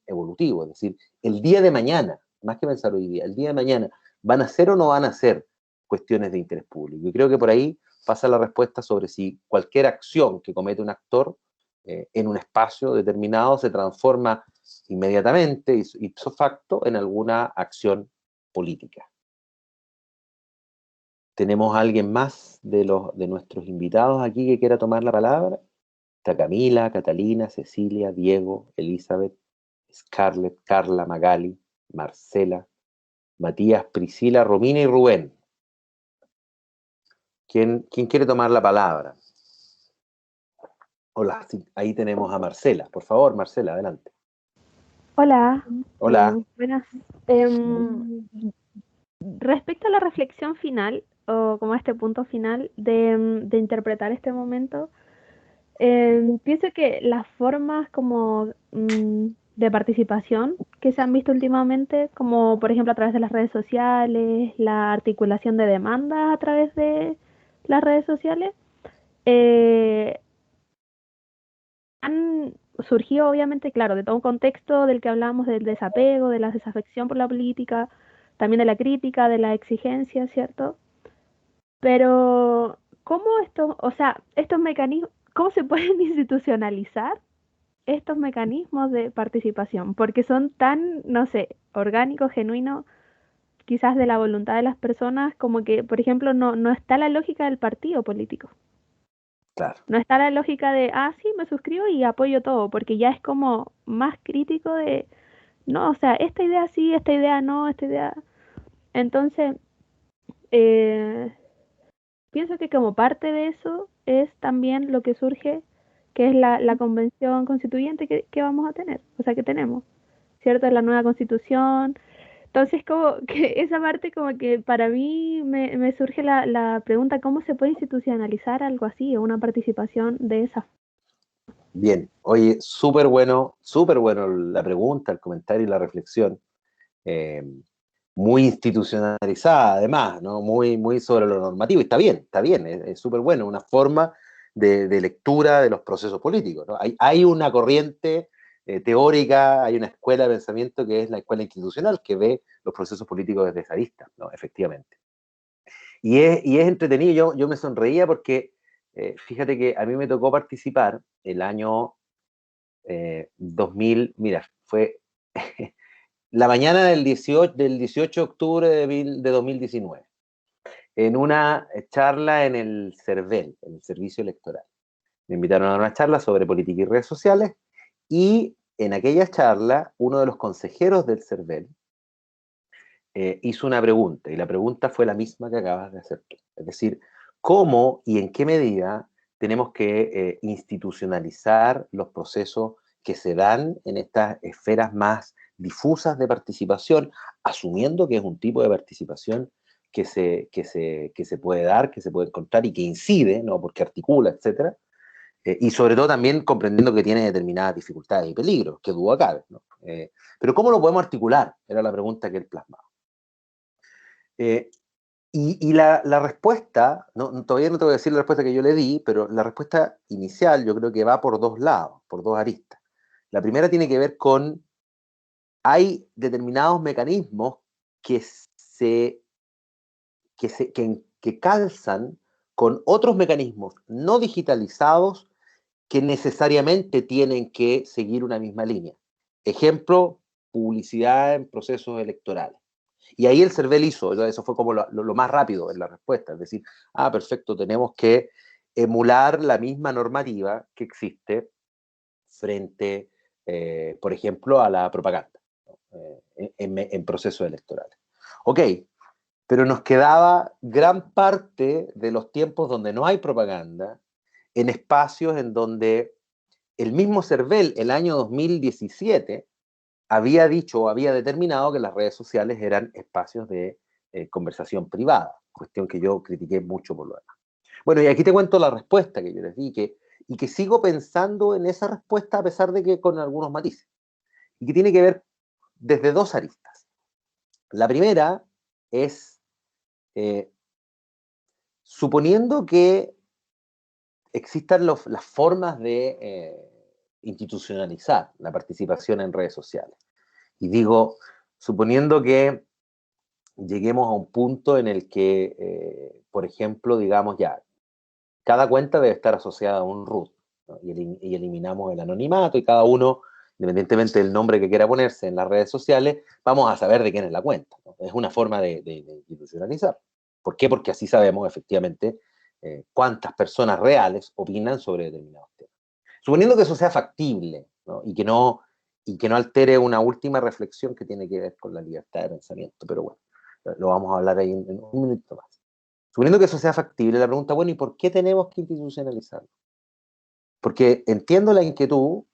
evolutivo, es decir, el día de mañana, más que pensar hoy día, el día de mañana, ¿van a ser o no van a ser cuestiones de interés público? Y creo que por ahí pasa la respuesta sobre si cualquier acción que comete un actor en un espacio determinado se transforma inmediatamente, ipso facto, en alguna acción política. ¿Tenemos alguien más de nuestros invitados aquí que quiera tomar la palabra? Está Camila, Catalina, Cecilia, Diego, Elizabeth, Scarlett, Carla, Magali, Marcela, Matías, Priscila, Romina y Rubén. ¿Quién quiere tomar la palabra? Hola, sí, ahí tenemos a Marcela. Por favor, Marcela, adelante. Hola. Hola. Buenas. Respecto a la reflexión final, o como a este punto final de interpretar este momento, pienso que las formas como de participación que se han visto últimamente, como por ejemplo a través de las redes sociales, la articulación de demandas a través de las redes sociales, han surgido obviamente, claro, de todo un contexto del que hablamos del desapego, de la desafección por la política, también de la crítica, de la exigencia, ¿cierto? Pero, ¿cómo estos mecanismos, cómo se pueden institucionalizar estos mecanismos de participación? Porque son tan, no sé, orgánicos, genuinos, quizás de la voluntad de las personas, como que, por ejemplo, no está la lógica del partido político. Claro. No está la lógica de, sí, me suscribo y apoyo todo, porque ya es como más crítico de, no, o sea, esta idea sí, esta idea no, esta idea. Entonces, pienso que como parte de eso es también lo que surge, que es la convención constituyente que vamos a tener, o sea, que tenemos, ¿cierto? Es la nueva constitución. Entonces, como que esa parte como que para mí me surge la pregunta, ¿cómo se puede institucionalizar algo así, o una participación de esa? Bien, oye, súper bueno la pregunta, el comentario y la reflexión. Eh, Muy institucionalizada, además, ¿no? Muy sobre lo normativo. Y está bien, es súper bueno, una forma de lectura de los procesos políticos, ¿no? Hay una corriente teórica, hay una escuela de pensamiento que es la escuela institucional, que ve los procesos políticos desde esa vista, ¿no? Efectivamente. Y es entretenido, yo me sonreía porque, fíjate que a mí me tocó participar el año 2000, mira, fue la mañana del 18 de octubre de 2019, en una charla en el CERVEL, en el Servicio Electoral. Me invitaron a una charla sobre política y redes sociales, y en aquella charla, uno de los consejeros del CERVEL hizo una pregunta, y la pregunta fue la misma que acabas de hacer tú. Es decir, ¿cómo y en qué medida tenemos que institucionalizar los procesos que se dan en estas esferas más difusas de participación, asumiendo que es un tipo de participación que se puede dar, que se puede encontrar y que incide, ¿no? Porque articula, etcétera, y sobre todo también comprendiendo que tiene determinadas dificultades y peligros, que duda cabe, ¿no? Pero ¿cómo lo podemos articular? Era la pregunta que él plasmaba. Eh, y la respuesta, todavía no te voy a decir la respuesta que yo le di, pero la respuesta inicial yo creo que va por dos lados, por dos aristas. La primera tiene que ver con, hay determinados mecanismos que, que calzan con otros mecanismos no digitalizados que necesariamente tienen que seguir una misma línea. Ejemplo, publicidad en procesos electorales. Y ahí el CERVEL hizo, eso fue como lo más rápido en la respuesta, es decir, perfecto, tenemos que emular la misma normativa que existe frente, por ejemplo, a la propaganda, ¿no? En procesos electorales. Ok, pero nos quedaba gran parte de los tiempos donde no hay propaganda, en espacios en donde el mismo CERVEL, el año 2017, había dicho o había determinado que las redes sociales eran espacios de conversación privada, cuestión que yo critiqué mucho por lo demás. Bueno, y aquí te cuento la respuesta que yo les di, y que sigo pensando en esa respuesta a pesar de que con algunos matices, y que tiene que ver desde dos aristas. La primera es, eh, suponiendo que existan las formas de institucionalizar la participación en redes sociales, y digo, suponiendo que lleguemos a un punto en el que, por ejemplo, digamos ya, cada cuenta debe estar asociada a un root, ¿no? Y eliminamos el anonimato, y cada uno, independientemente del nombre que quiera ponerse en las redes sociales, vamos a saber de quién es la cuenta, ¿no? Es una forma de institucionalizar. ¿Por qué? Porque así sabemos efectivamente cuántas personas reales opinan sobre determinados temas. Suponiendo que eso sea factible, ¿no? Y que no altere una última reflexión que tiene que ver con la libertad de pensamiento, pero bueno, lo vamos a hablar ahí en un minuto más. Suponiendo que eso sea factible, la pregunta, bueno, ¿y por qué tenemos que institucionalizarlo? Porque entiendo la inquietud,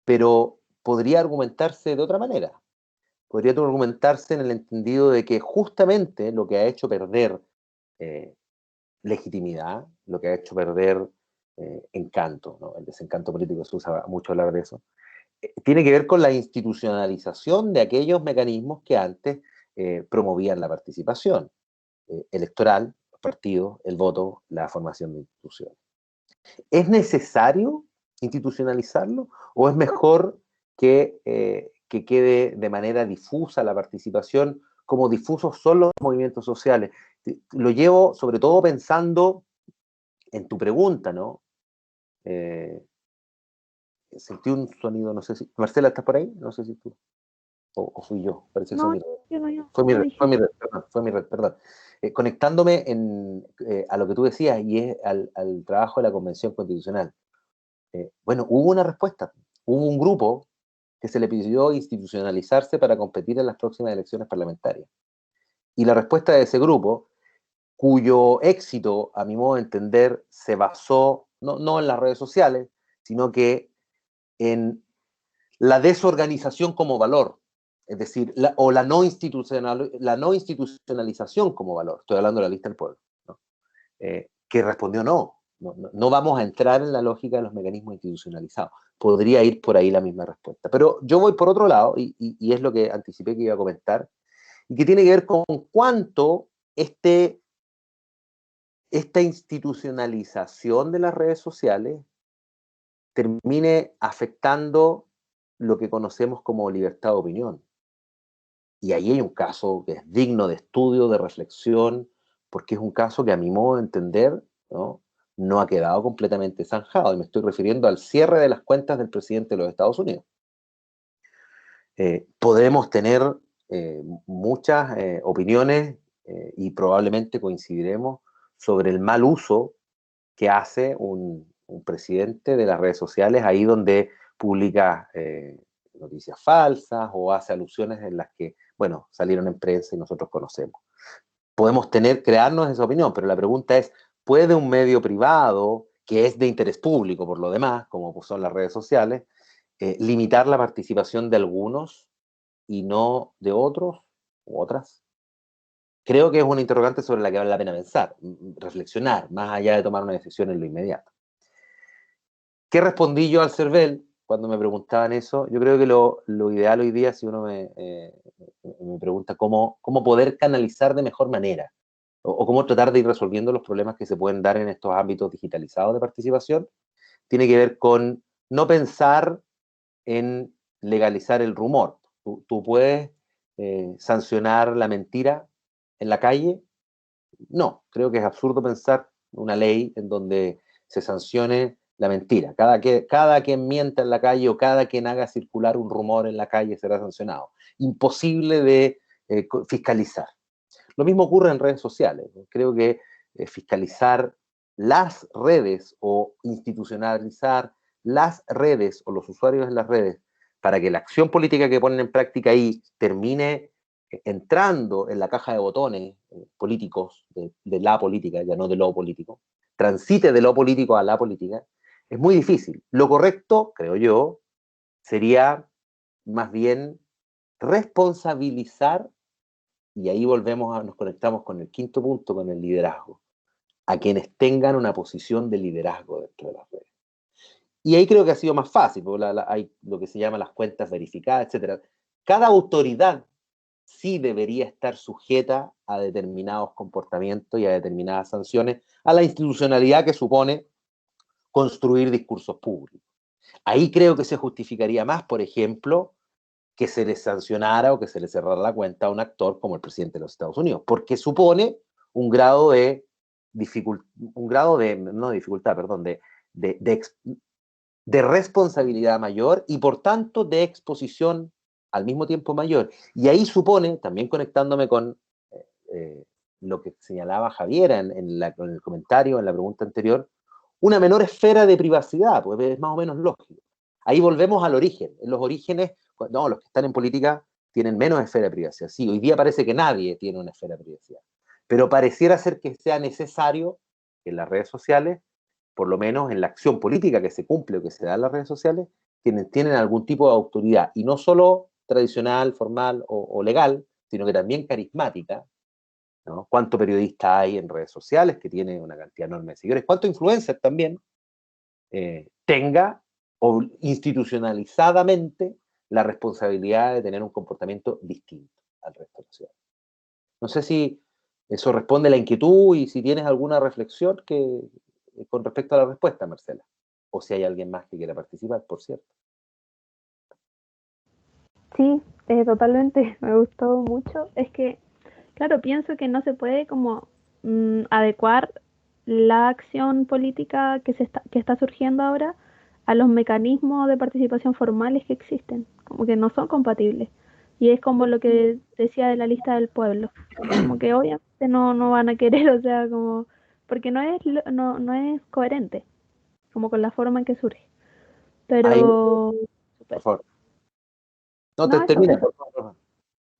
pero podría argumentarse de otra manera. Podría argumentarse en el entendido de que justamente lo que ha hecho perder eh, legitimidad, lo que ha hecho perder encanto, ¿no? El desencanto político, se usa mucho hablar de eso, tiene que ver con la institucionalización de aquellos mecanismos que antes promovían la participación electoral, los partidos, el voto, la formación de instituciones. ¿Es necesario institucionalizarlo o es mejor que quede de manera difusa la participación, como difusos son los movimientos sociales? Lo llevo sobre todo pensando en tu pregunta, ¿no? Eh, Sentí un sonido, no sé si... Marcela, ¿estás por ahí? No sé si tú... O fui yo, parece que fue No, mi red. yo no, yo Fue mi no red, dije. fue mi red, perdón. Conectándome a lo que tú decías, y es al trabajo de la Convención Constitucional. Bueno, hubo una respuesta. Hubo un grupo que se le pidió institucionalizarse para competir en las próximas elecciones parlamentarias. Y la respuesta de ese grupo, cuyo éxito, a mi modo de entender, se basó no en las redes sociales, sino que en la desorganización como valor, es decir, la no institucionalización como valor. Estoy hablando de la lista del pueblo, ¿no? Que respondió no. no vamos a entrar en la lógica de los mecanismos institucionalizados. Podría ir por ahí la misma respuesta. Pero yo voy por otro lado, y es lo que anticipé que iba a comentar, y que tiene que ver con cuánto esta institucionalización de las redes sociales termine afectando lo que conocemos como libertad de opinión. Y ahí hay un caso que es digno de estudio, de reflexión, porque es un caso que a mi modo de entender, no ha quedado completamente zanjado. Y me estoy refiriendo al cierre de las cuentas del presidente de los Estados Unidos. Podemos tener muchas opiniones y probablemente coincidiremos sobre el mal uso que hace un presidente de las redes sociales, ahí donde publica noticias falsas o hace alusiones en las que, bueno, salieron en prensa y nosotros conocemos. Podemos crearnos esa opinión, pero la pregunta es, ¿puede un medio privado, que es de interés público por lo demás, como son las redes sociales, limitar la participación de algunos y no de otros u otras? Creo que es una interrogante sobre la que vale la pena pensar, reflexionar, más allá de tomar una decisión en lo inmediato. ¿Qué respondí yo al CERVEL cuando me preguntaban eso? Yo creo que lo ideal hoy día, si uno me pregunta cómo poder canalizar de mejor manera, o cómo tratar de ir resolviendo los problemas que se pueden dar en estos ámbitos digitalizados de participación, tiene que ver con no pensar en legalizar el rumor. Tú puedes sancionar la mentira en la calle. No, creo que es absurdo pensar una ley en donde se sancione la mentira. Cada quien mienta en la calle o cada quien haga circular un rumor en la calle será sancionado. Imposible de fiscalizar. Lo mismo ocurre en redes sociales. Creo que fiscalizar las redes o institucionalizar las redes o los usuarios en las redes para que la acción política que ponen en práctica ahí termine entrando en la caja de botones políticos de la política, ya no de lo político, transite de lo político a la política, es muy difícil. Lo correcto, creo yo, sería más bien responsabilizar, y ahí nos conectamos con el quinto punto, con el liderazgo, a quienes tengan una posición de liderazgo dentro de las redes. Y ahí creo que ha sido más fácil, porque hay lo que se llama las cuentas verificadas, etc. Cada autoridad sí debería estar sujeta a determinados comportamientos y a determinadas sanciones, a la institucionalidad que supone construir discursos públicos. Ahí creo que se justificaría más, por ejemplo, que se le sancionara o que se le cerrara la cuenta a un actor como el presidente de los Estados Unidos, porque supone un grado de responsabilidad mayor y por tanto de exposición al mismo tiempo mayor. Y ahí supone, también conectándome con lo que señalaba Javier en el comentario, en la pregunta anterior, una menor esfera de privacidad, pues es más o menos lógico. Ahí volvemos al origen. En los orígenes, no, los que están en política tienen menos esfera de privacidad. Sí, hoy día parece que nadie tiene una esfera de privacidad. Pero pareciera ser que sea necesario que en las redes sociales, por lo menos en la acción política que se cumple o que se da en las redes sociales, quienes tienen algún tipo de autoridad, y no solo tradicional, formal o legal, sino que también carismática, ¿no? ¿Cuánto periodista hay en redes sociales que tiene una cantidad enorme de seguidores? ¿Cuánto influencer también tenga institucionalizadamente la responsabilidad de tener un comportamiento distinto al resto de la ciudad? No sé si eso responde a la inquietud y si tienes alguna reflexión con respecto a la respuesta, Marcela, o si hay alguien más que quiera participar, por cierto. Sí, totalmente, me gustó mucho. Es que, claro, pienso que no se puede como adecuar la acción política que está surgiendo ahora a los mecanismos de participación formales que existen, como que no son compatibles. Y es como lo que decía de la lista del pueblo, como que obviamente no van a querer, o sea, como, porque no es coherente, como con la forma en que surge. Pero, por favor. No, no, termina, eso. por favor.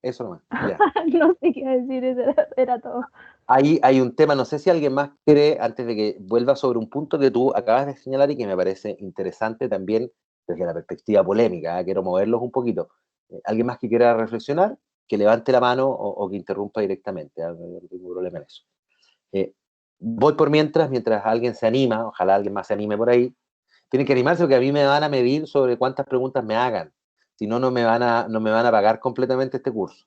Eso nomás, ya. No sé qué decir, eso era todo. Ahí hay un tema, no sé si alguien más quiere, antes de que vuelva sobre un punto que tú acabas de señalar y que me parece interesante también desde la perspectiva polémica, quiero moverlos un poquito. ¿Alguien más que quiera reflexionar? Que levante la mano o que interrumpa directamente, no tengo problema en eso. voy por mientras alguien se anima, ojalá alguien más se anime por ahí, tienen que animarse porque a mí me van a medir sobre cuántas preguntas me hagan. Si no, no me van a pagar completamente este curso.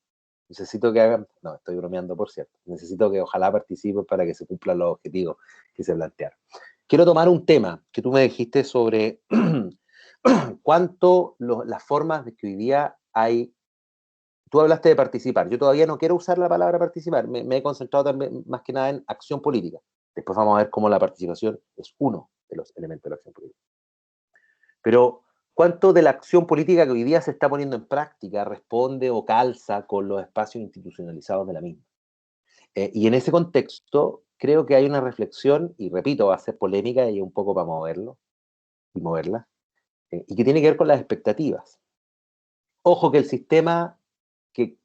Necesito que hagan, no, estoy bromeando por cierto, necesito que ojalá participen para que se cumplan los objetivos que se plantearon. Quiero tomar un tema que tú me dijiste sobre cuánto las formas de que hoy día hay. Tú hablaste de participar. Yo todavía no quiero usar la palabra participar. Me he concentrado también más que nada en acción política. Después vamos a ver cómo la participación es uno de los elementos de la acción política. Pero, ¿cuánto de la acción política que hoy día se está poniendo en práctica responde o calza con los espacios institucionalizados de la misma? Y en ese contexto, creo que hay una reflexión, y repito, va a ser polémica y un poco para moverlo y moverla, y que tiene que ver con las expectativas. Ojo que el sistema, que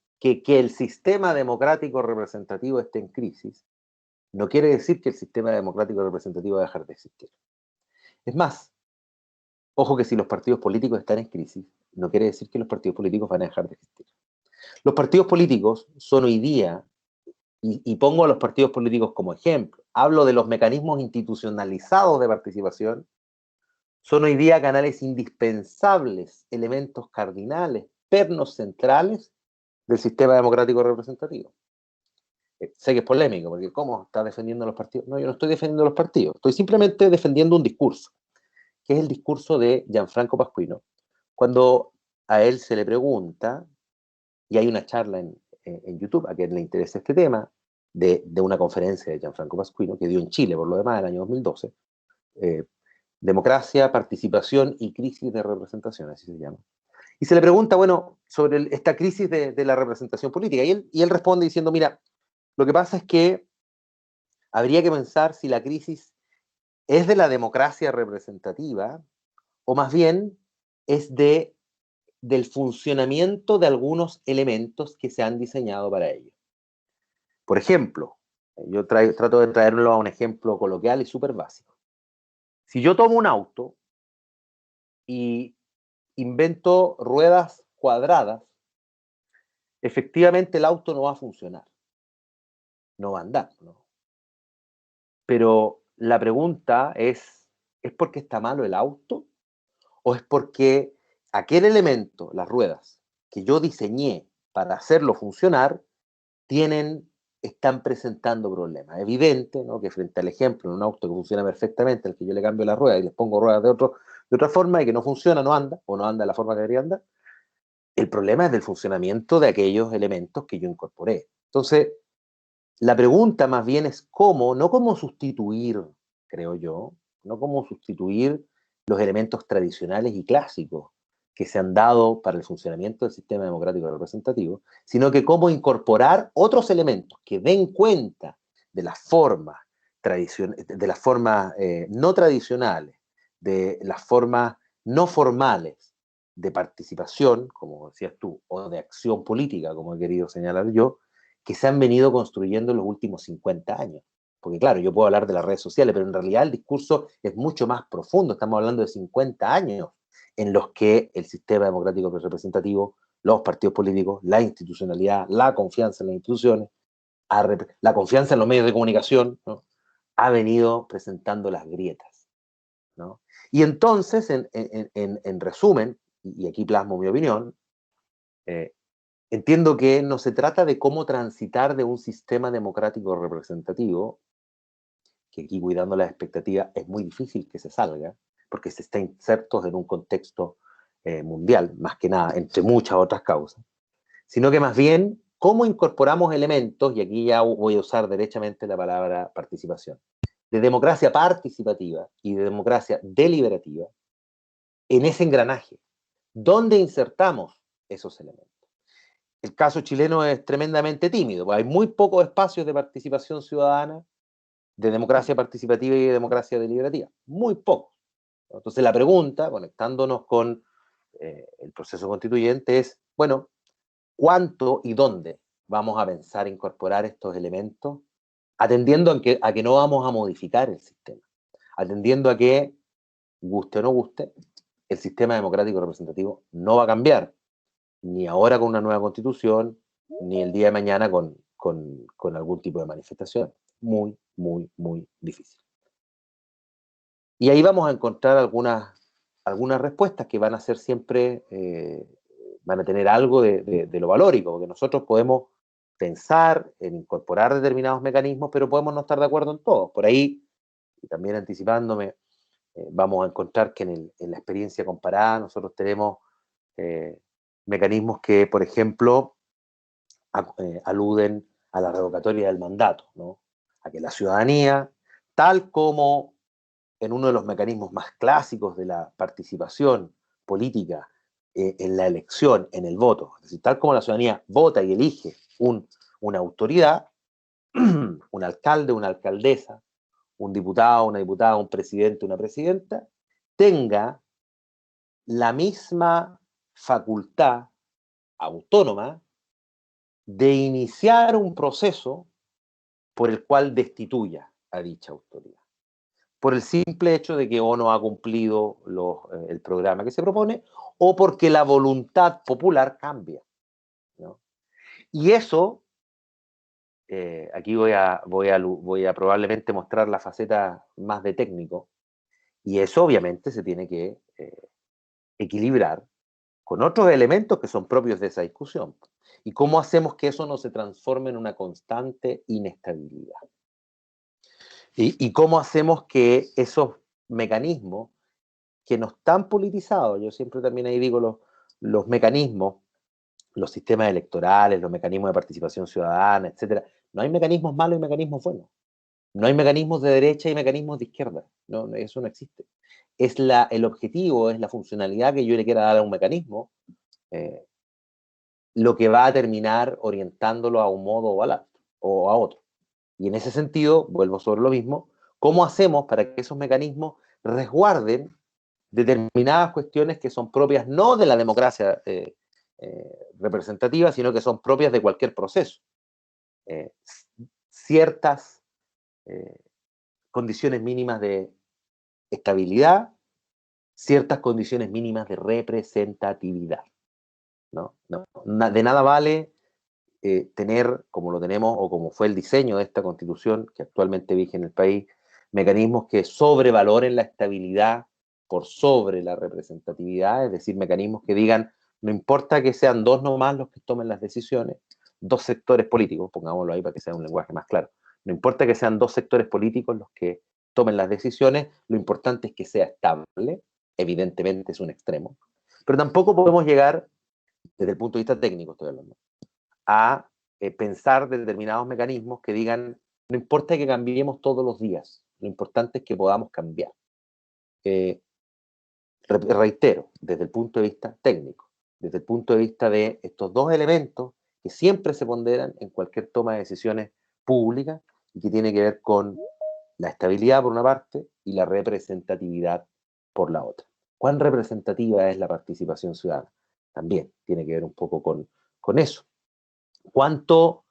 el sistema democrático representativo esté en crisis, no quiere decir que el sistema democrático representativo va a dejar de existir. Es más, ojo que si los partidos políticos están en crisis, no quiere decir que los partidos políticos van a dejar de existir. Los partidos políticos son hoy día, y pongo a los partidos políticos como ejemplo, hablo de los mecanismos institucionalizados de participación, son hoy día canales indispensables, elementos cardinales, pernos centrales del sistema democrático representativo. Sé que es polémico, porque ¿cómo está defendiendo los partidos? No, yo no estoy defendiendo los partidos, estoy simplemente defendiendo un discurso, que es el discurso de Gianfranco Pasquino, cuando a él se le pregunta, y hay una charla en YouTube, a quien le interesa este tema, de una conferencia de Gianfranco Pasquino, que dio en Chile, por lo demás, en el año 2012, Democracia, Participación y Crisis de Representación, así se llama. Y se le pregunta, bueno, sobre esta crisis de la representación política, y él responde diciendo, mira, lo que pasa es que habría que pensar si la crisis es de la democracia representativa o más bien es del funcionamiento de algunos elementos que se han diseñado para ello. Por ejemplo, yo trato de traerlo a un ejemplo coloquial y súper básico. Si yo tomo un auto y invento ruedas cuadradas, efectivamente el auto no va a funcionar, no va a andar, ¿no? Pero la pregunta ¿es porque está malo el auto? ¿O es porque aquel elemento, las ruedas, que yo diseñé para hacerlo funcionar, están presentando problemas? Evidente, ¿no?, que frente al ejemplo, en un auto que funciona perfectamente, al que yo le cambio la rueda y les pongo ruedas de otra forma y que no funciona, no anda, o no anda de la forma que debería andar, el problema es del funcionamiento de aquellos elementos que yo incorporé. Entonces, la pregunta más bien es cómo, no cómo sustituir, creo yo, no cómo sustituir los elementos tradicionales y clásicos que se han dado para el funcionamiento del sistema democrático representativo, sino que cómo incorporar otros elementos que den cuenta de las formas no tradicionales, de las formas no formales de participación, como decías tú, o de acción política, como he querido señalar yo, que se han venido construyendo en los últimos 50 años. Porque claro, yo puedo hablar de las redes sociales, pero en realidad el discurso es mucho más profundo. Estamos hablando de 50 años en los que el sistema democrático representativo, los partidos políticos, la institucionalidad, la confianza en las instituciones, la confianza en los medios de comunicación, ¿no?, ha venido presentando las grietas, ¿no? Y entonces, en resumen, y aquí plasmo mi opinión, entiendo que no se trata de cómo transitar de un sistema democrático representativo, que aquí cuidando las expectativas es muy difícil que se salga, porque se está insertos en un contexto mundial, más que nada, entre muchas otras causas, sino que más bien cómo incorporamos elementos, y aquí ya voy a usar derechamente la palabra participación, de democracia participativa y de democracia deliberativa en ese engranaje, donde insertamos esos elementos. El caso chileno es tremendamente tímido, hay muy pocos espacios de participación ciudadana, de democracia participativa y de democracia deliberativa, muy pocos. Entonces la pregunta, conectándonos con el proceso constituyente, es, bueno, ¿cuánto y dónde vamos a pensar incorporar estos elementos, atendiendo a que no vamos a modificar el sistema, atendiendo a que, guste o no guste, el sistema democrático representativo no va a cambiar, ni ahora con una nueva constitución, ni el día de mañana con algún tipo de manifestación. muy, muy, muy difícil. Y ahí vamos a encontrar algunas respuestas que van a ser siempre, van a tener algo de lo valórico, porque nosotros podemos pensar en incorporar determinados mecanismos, pero podemos no estar de acuerdo en todos. Por ahí, y también anticipándome, vamos a encontrar que en la experiencia comparada nosotros tenemos mecanismos que, por ejemplo, aluden a la revocatoria del mandato, ¿no? A que la ciudadanía, tal como en uno de los mecanismos más clásicos de la participación política en la elección, en el voto, es decir, tal como la ciudadanía vota y elige una autoridad, un alcalde, una alcaldesa, un diputado, una diputada, un presidente, una presidenta, tenga la misma facultad autónoma de iniciar un proceso por el cual destituya a dicha autoridad, por el simple hecho de que o no ha cumplido el programa que se propone, o porque la voluntad popular cambia, ¿no? Y eso, aquí voy a probablemente mostrar la faceta más de técnico, y eso obviamente se tiene que equilibrar con otros elementos que son propios de esa discusión. ¿Y cómo hacemos que eso no se transforme en una constante inestabilidad? ¿Y cómo hacemos que esos mecanismos que no están politizados, yo siempre también ahí digo los mecanismos, los sistemas electorales, los mecanismos de participación ciudadana, etcétera, no hay mecanismos malos y mecanismos buenos. No hay mecanismos de derecha y mecanismos de izquierda. No, eso no existe. El objetivo, es la funcionalidad que yo le quiera dar a un mecanismo, lo que va a terminar orientándolo a un modo o a otro. Y en ese sentido, vuelvo sobre lo mismo, ¿cómo hacemos para que esos mecanismos resguarden determinadas cuestiones que son propias no de la democracia representativa, sino que son propias de cualquier proceso? Ciertas condiciones mínimas de estabilidad, ciertas condiciones mínimas de representatividad, ¿no? De nada vale tener, como lo tenemos, o como fue el diseño de esta Constitución, que actualmente vige en el país, mecanismos que sobrevaloren la estabilidad por sobre la representatividad, es decir, mecanismos que digan, no importa que sean dos nomás los que tomen las decisiones, dos sectores políticos, pongámoslo ahí para que sea un lenguaje más claro, no importa que sean dos sectores políticos los que tomen las decisiones, lo importante es que sea estable, evidentemente es un extremo, pero tampoco podemos llegar, desde el punto de vista técnico estoy hablando, a pensar de determinados mecanismos que digan, no importa que cambiemos todos los días, lo importante es que podamos cambiar. Reitero, desde el punto de vista técnico, desde el punto de vista de estos dos elementos que siempre se ponderan en cualquier toma de decisiones públicas y que tiene que ver con la estabilidad por una parte y la representatividad por la otra. ¿Cuán representativa es la participación ciudadana? También tiene que ver un poco con eso. ¿Cuánto,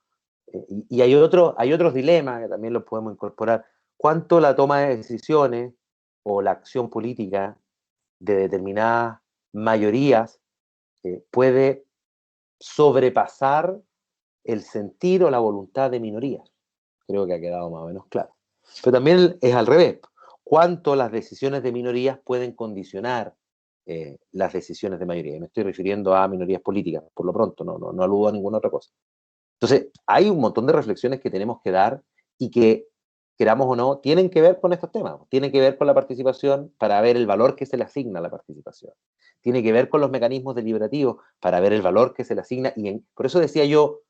y hay otros dilemas que también los podemos incorporar, cuánto la toma de decisiones o la acción política de determinadas mayorías puede sobrepasar el sentir o la voluntad de minorías? Creo que ha quedado más o menos claro. Pero también es al revés. ¿Cuánto las decisiones de minorías pueden condicionar las decisiones de mayoría? Y me estoy refiriendo a minorías políticas, por lo pronto, no aludo a ninguna otra cosa. Entonces, hay un montón de reflexiones que tenemos que dar y que, queramos o no, tienen que ver con estos temas. Tienen que ver con la participación para ver el valor que se le asigna a la participación. Tiene que ver con los mecanismos deliberativos para ver el valor que se le asigna. Por eso decía yo,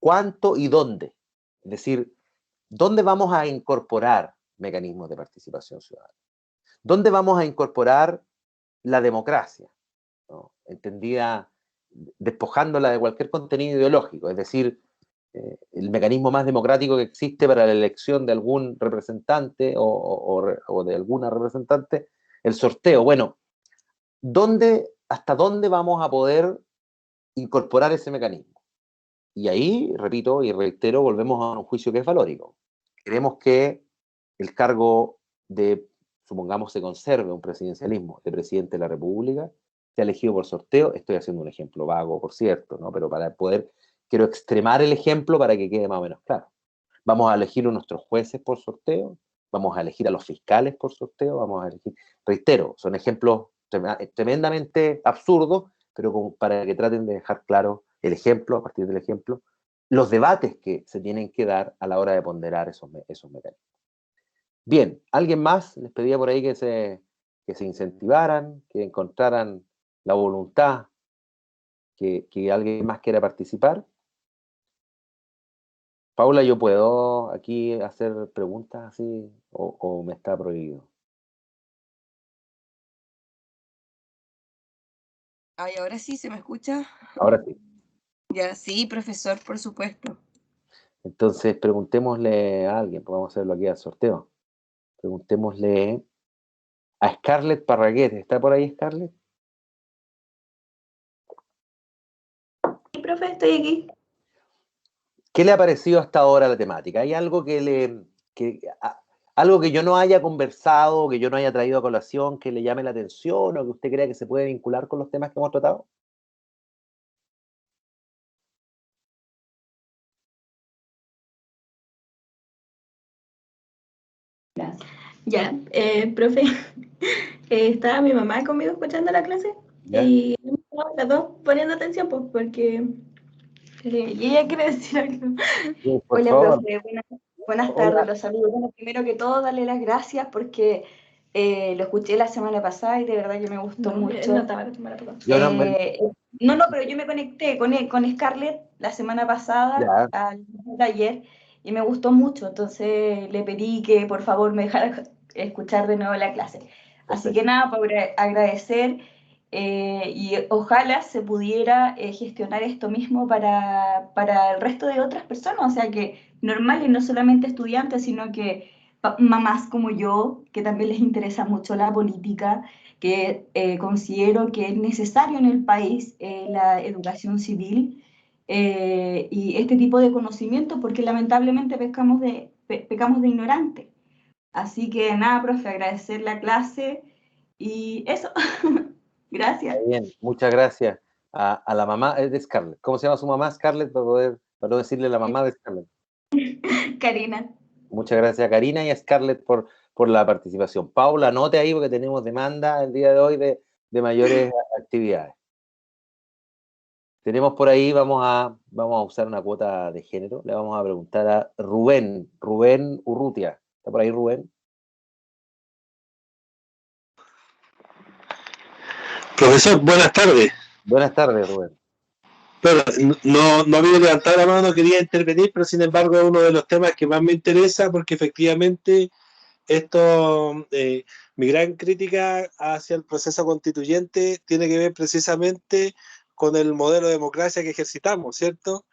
¿cuánto y dónde? Es decir, ¿dónde vamos a incorporar mecanismos de participación ciudadana? ¿Dónde vamos a incorporar la democracia, ¿no? Entendida, despojándola de cualquier contenido ideológico, es decir, el mecanismo más democrático que existe para la elección de algún representante o de alguna representante, el sorteo. Bueno, ¿hasta dónde vamos a poder incorporar ese mecanismo? Y ahí, repito y reitero, volvemos a un juicio que es valórico. Queremos que el cargo supongamos, se conserve un presidencialismo de presidente de la República, sea elegido por sorteo. Estoy haciendo un ejemplo vago, por cierto, ¿no? Pero quiero extremar el ejemplo para que quede más o menos claro. Vamos a elegir a nuestros jueces por sorteo, vamos a elegir a los fiscales por sorteo, vamos a elegir, reitero, son ejemplos tremendamente absurdos, pero para que traten de dejar claro el ejemplo, a partir del ejemplo, los debates que se tienen que dar a la hora de ponderar esos mecanismos. Bien, ¿alguien más? Les pedía por ahí que se incentivaran, que encontraran la voluntad, que alguien más quiera participar. Paula, ¿yo puedo aquí hacer preguntas así o me está prohibido? Ay, ahora sí, ¿se me escucha? Ahora sí. Ya, sí, profesor, por supuesto. Entonces, preguntémosle a alguien, pues vamos a hacerlo aquí al sorteo. Preguntémosle a Scarlett Parraguet. ¿Está por ahí Scarlett? Sí, profe, estoy aquí. ¿Qué le ha parecido hasta ahora la temática? ¿Hay algo algo que yo no haya conversado, que yo no haya traído a colación, que le llame la atención o que usted crea que se puede vincular con los temas que hemos tratado? Ya, profe, estaba mi mamá conmigo escuchando la clase ¿Ya? y las dos poniendo atención, pues, porque y ella quiere decir algo. Sí, por Hola, favor. profe, buenas Hola. tardes, los saludos. Bueno, primero que todo, darle las gracias porque lo escuché la semana pasada y de verdad que me gustó mucho. Yo no me- No, pero yo me conecté con Scarlett la semana pasada, Ya, al taller, y me gustó mucho, entonces le pedí que por favor me dejara escuchar de nuevo la clase. Así que perfecto. nada, por agradecer y ojalá se pudiera gestionar esto mismo para el resto de otras personas, o sea que normales, no solamente estudiantes, sino que mamás como yo, que también les interesa mucho la política, que considero que es necesario en el país la educación civil y este tipo de conocimiento, porque lamentablemente pecamos de ignorante. Así que nada, profe, agradecer la clase y eso. Gracias. Bien, muchas gracias a la mamá de Scarlett. ¿Cómo se llama su mamá, Scarlett, para no decirle la mamá de Scarlett? Karina. Muchas gracias a Karina y a Scarlett por la participación. Paula, anote ahí porque tenemos demanda el día de hoy de mayores actividades. Tenemos por ahí, vamos a usar una cuota de género. Le vamos a preguntar a Rubén Urrutia. ¿Está por ahí Rubén? Profesor, buenas tardes. Buenas tardes, Rubén. Bueno, no había levantado la mano, no quería intervenir, pero sin embargo es uno de los temas que más me interesa porque efectivamente esto, mi gran crítica hacia el proceso constituyente tiene que ver precisamente con el modelo de democracia que ejercitamos, ¿cierto?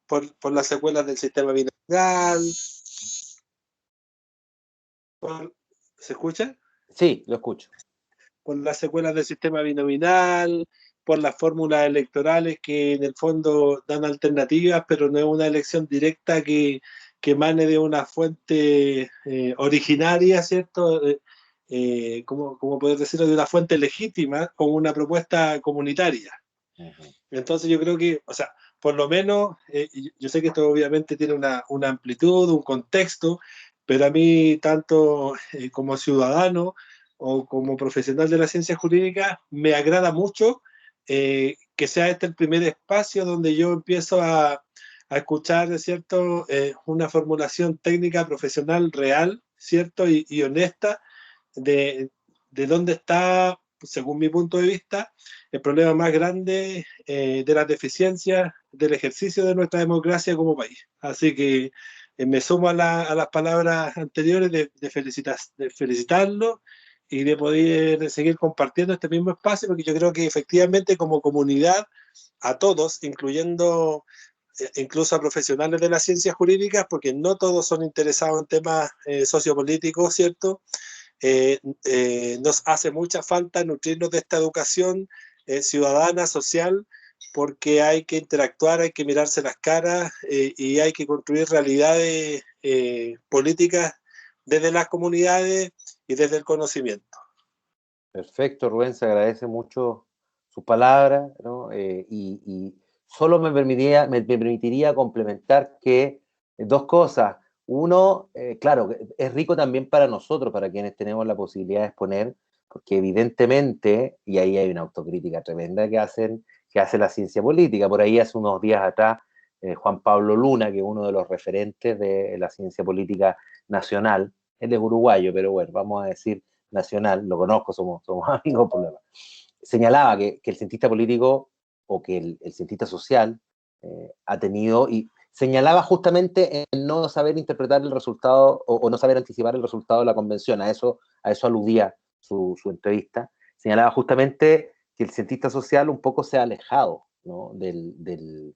Por las secuelas del sistema binominal. ¿Se escucha? Sí, lo escucho. Por las secuelas del sistema binominal, por las fórmulas electorales que en el fondo dan alternativas, pero no es una elección directa que emane de una fuente originaria, ¿cierto? ¿Cómo poder decirlo? De una fuente legítima, como una propuesta comunitaria. Entonces yo creo que, o sea, por lo menos, yo sé que esto obviamente tiene una amplitud, un contexto, pero a mí, tanto como ciudadano o como profesional de la ciencia jurídica, me agrada mucho que sea este el primer espacio donde yo empiezo a escuchar, ¿cierto? Una formulación técnica profesional real, ¿cierto? Y honesta de dónde está, según mi punto de vista, el problema más grande de las deficiencias del ejercicio de nuestra democracia como país. Así que me sumo a las palabras anteriores de felicitarlo y de poder seguir compartiendo este mismo espacio, porque yo creo que efectivamente como comunidad, a todos, incluyendo incluso a profesionales de las ciencias jurídicas, porque no todos son interesados en temas sociopolíticos, ¿cierto? Nos hace mucha falta nutrirnos de esta educación ciudadana, social, porque hay que interactuar, hay que mirarse las caras y hay que construir realidades políticas desde las comunidades y desde el conocimiento. Perfecto, Rubén, se agradece mucho sus palabras, ¿no? Y solo me permitiría complementar que Dos cosas. Uno, claro, es rico también para nosotros, para quienes tenemos la posibilidad de exponer, porque evidentemente, y ahí hay una autocrítica tremenda que hace la ciencia política. Por ahí hace unos días atrás, Juan Pablo Luna, que es uno de los referentes de la ciencia política nacional, él es uruguayo, pero bueno, vamos a decir nacional, lo conozco, somos amigos por lo demás, señalaba que el cientista político o que el cientista social ha tenido, y señalaba justamente en no saber interpretar el resultado o no saber anticipar el resultado de la convención, a eso aludía su entrevista, señalaba justamente que el cientista social un poco se ha alejado, ¿no? del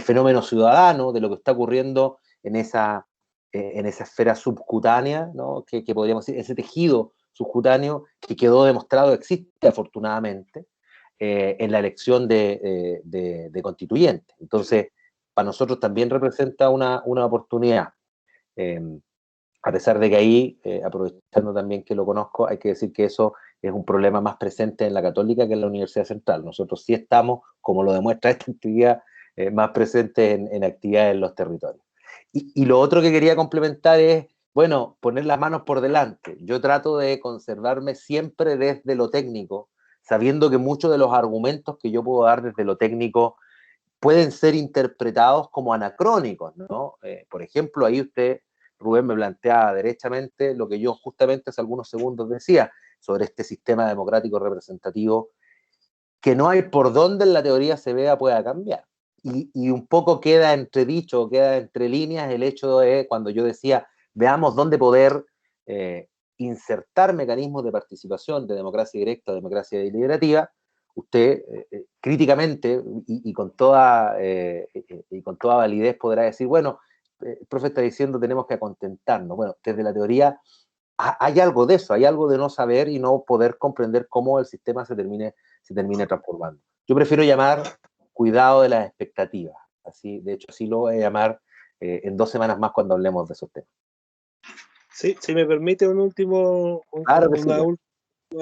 fenómeno ciudadano, de lo que está ocurriendo en esa esfera subcutánea, ¿no? que podríamos decir, ese tejido subcutáneo que quedó demostrado existe afortunadamente en la elección de constituyentes. Entonces, para nosotros también representa una oportunidad. A pesar de que ahí, aprovechando también que lo conozco, hay que decir que eso es un problema más presente en la Católica que en la Universidad Central. Nosotros sí estamos, como lo demuestra esta actividad, más presente en actividades en los territorios. Y lo otro que quería complementar es, bueno, poner las manos por delante. Yo trato de conservarme siempre desde lo técnico, sabiendo que muchos de los argumentos que yo puedo dar desde lo técnico pueden ser interpretados como anacrónicos, ¿no? Por ejemplo, ahí usted, Rubén, me planteaba derechamente lo que yo justamente hace algunos segundos decía sobre este sistema democrático representativo que no hay por dónde en la teoría se vea pueda cambiar. Y un poco queda entredicho, queda entre líneas el hecho de cuando yo decía, veamos dónde poder insertar mecanismos de participación, de democracia directa, democracia deliberativa. Usted críticamente y con toda validez podrá decir, bueno, el profe está diciendo tenemos que acontentarnos. Bueno, desde la teoría hay algo de eso, hay algo de no saber y no poder comprender cómo el sistema se termine transformando. Yo prefiero llamar cuidado de las expectativas. Así, de hecho, así lo voy a llamar en 2 semanas más cuando hablemos de esos temas. Sí, si me permite una última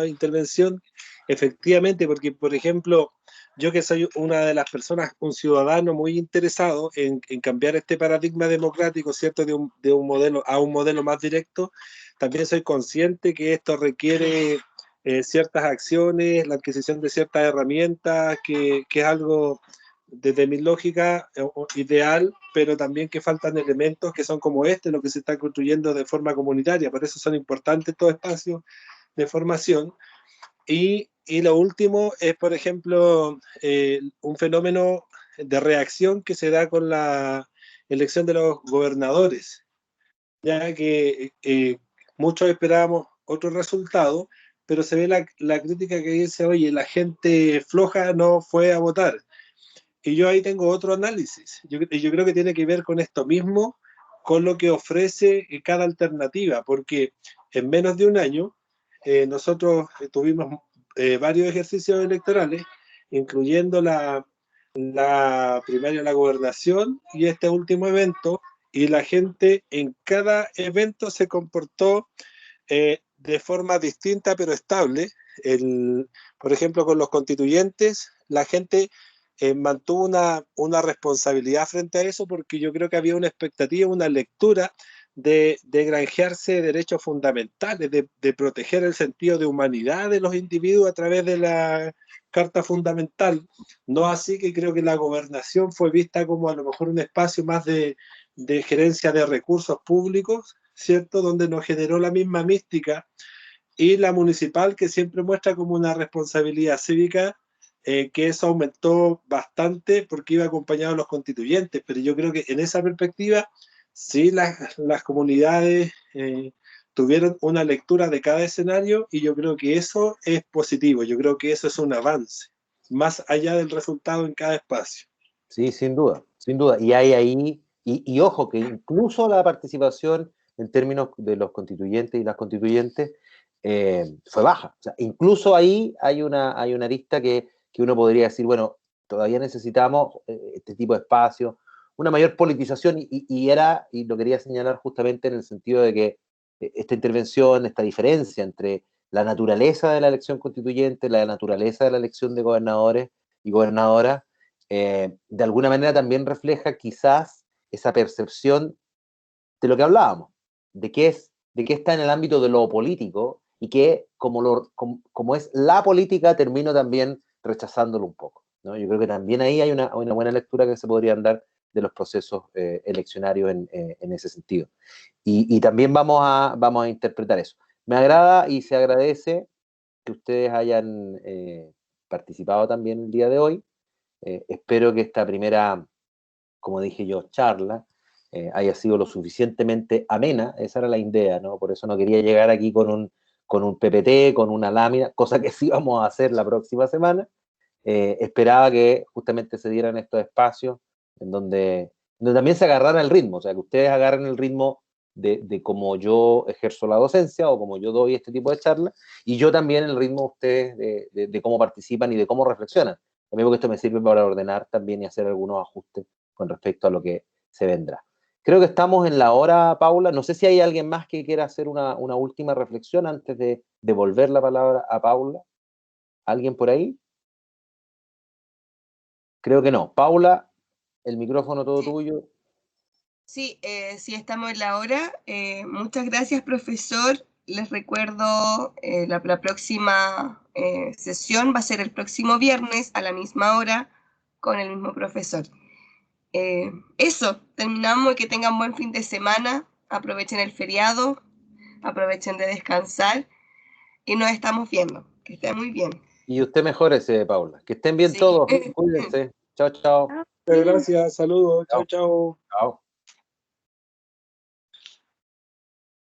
intervención, efectivamente, porque, por ejemplo, yo que soy una de las personas, un ciudadano muy interesado en cambiar este paradigma democrático, ¿cierto?, de un modelo a un modelo más directo, también soy consciente que esto requiere ciertas acciones, la adquisición de ciertas herramientas, que es algo desde mi lógica ideal, pero también que faltan elementos que son como lo que se está construyendo de forma comunitaria. Por eso son importantes estos espacios de formación. Y lo último es, por ejemplo, un fenómeno de reacción que se da con la elección de los gobernadores, ya que muchos esperábamos otro resultado, pero se ve la crítica que dice, oye, la gente floja no fue a votar. Y yo ahí tengo otro análisis. Yo creo que tiene que ver con esto mismo, con lo que ofrece cada alternativa, porque en menos de un año nosotros tuvimos varios ejercicios electorales, incluyendo la primaria de la gobernación y este último evento, y la gente en cada evento se comportó de forma distinta pero estable. Por ejemplo, con los constituyentes, la gente mantuvo una responsabilidad frente a eso, porque yo creo que había una expectativa, una lectura de granjearse derechos fundamentales, de proteger el sentido de humanidad de los individuos a través de la Carta Fundamental. No así que creo que la gobernación fue vista como a lo mejor un espacio más de gerencia de recursos públicos, ¿cierto?, donde nos generó la misma mística, y la municipal, que siempre muestra como una responsabilidad cívica, que eso aumentó bastante porque iba acompañado de los constituyentes. Pero yo creo que en esa perspectiva sí las comunidades tuvieron una lectura de cada escenario, y yo creo que eso es positivo, yo creo que eso es un avance, más allá del resultado en cada espacio. Sí, sin duda, sin duda. Y hay ahí, y ojo, que incluso la participación en términos de los constituyentes y las constituyentes fue baja. O sea, incluso ahí hay una arista que uno podría decir, bueno, todavía necesitamos este tipo de espacios, una mayor politización, y lo quería señalar justamente en el sentido de que esta intervención, esta diferencia entre la naturaleza de la elección constituyente, la naturaleza de la elección de gobernadores y gobernadoras, de alguna manera también refleja quizás esa percepción de lo que hablábamos, de que está en el ámbito de lo político y que como es la política, termino también rechazándolo un poco, ¿no? Yo creo que también ahí hay una buena lectura que se podrían dar de los procesos eleccionarios en ese sentido. Y también vamos a interpretar eso. Me agrada y se agradece que ustedes hayan participado también el día de hoy. Espero que esta primera, como dije yo, charla haya sido lo suficientemente amena. Esa era la idea, ¿no? Por eso no quería llegar aquí con un PPT, con una lámina, cosa que sí vamos a hacer la próxima semana. Esperaba que justamente se dieran estos espacios en donde también se agarrara el ritmo, o sea, que ustedes agarren el ritmo de cómo yo ejerzo la docencia o como yo doy este tipo de charlas, y yo también el ritmo de ustedes de cómo participan y de cómo reflexionan. También porque esto me sirve para ordenar también y hacer algunos ajustes con respecto a lo que se vendrá. Creo que estamos en la hora, Paula. No sé si hay alguien más que quiera hacer una última reflexión antes de devolver la palabra a Paula. ¿Alguien por ahí? Creo que no. Paula, el micrófono todo tuyo. Sí, sí, estamos en la hora. Muchas gracias, profesor. Les recuerdo, la próxima sesión va a ser el próximo viernes a la misma hora con el mismo profesor. Eso, terminamos y que tengan buen fin de semana. Aprovechen el feriado, aprovechen de descansar y nos estamos viendo. Que estén muy bien. Y usted mejórese, Paula. Que estén bien Sí. todos. Cuídense. Chao, chao. Gracias, saludos, chao, chao. Chao.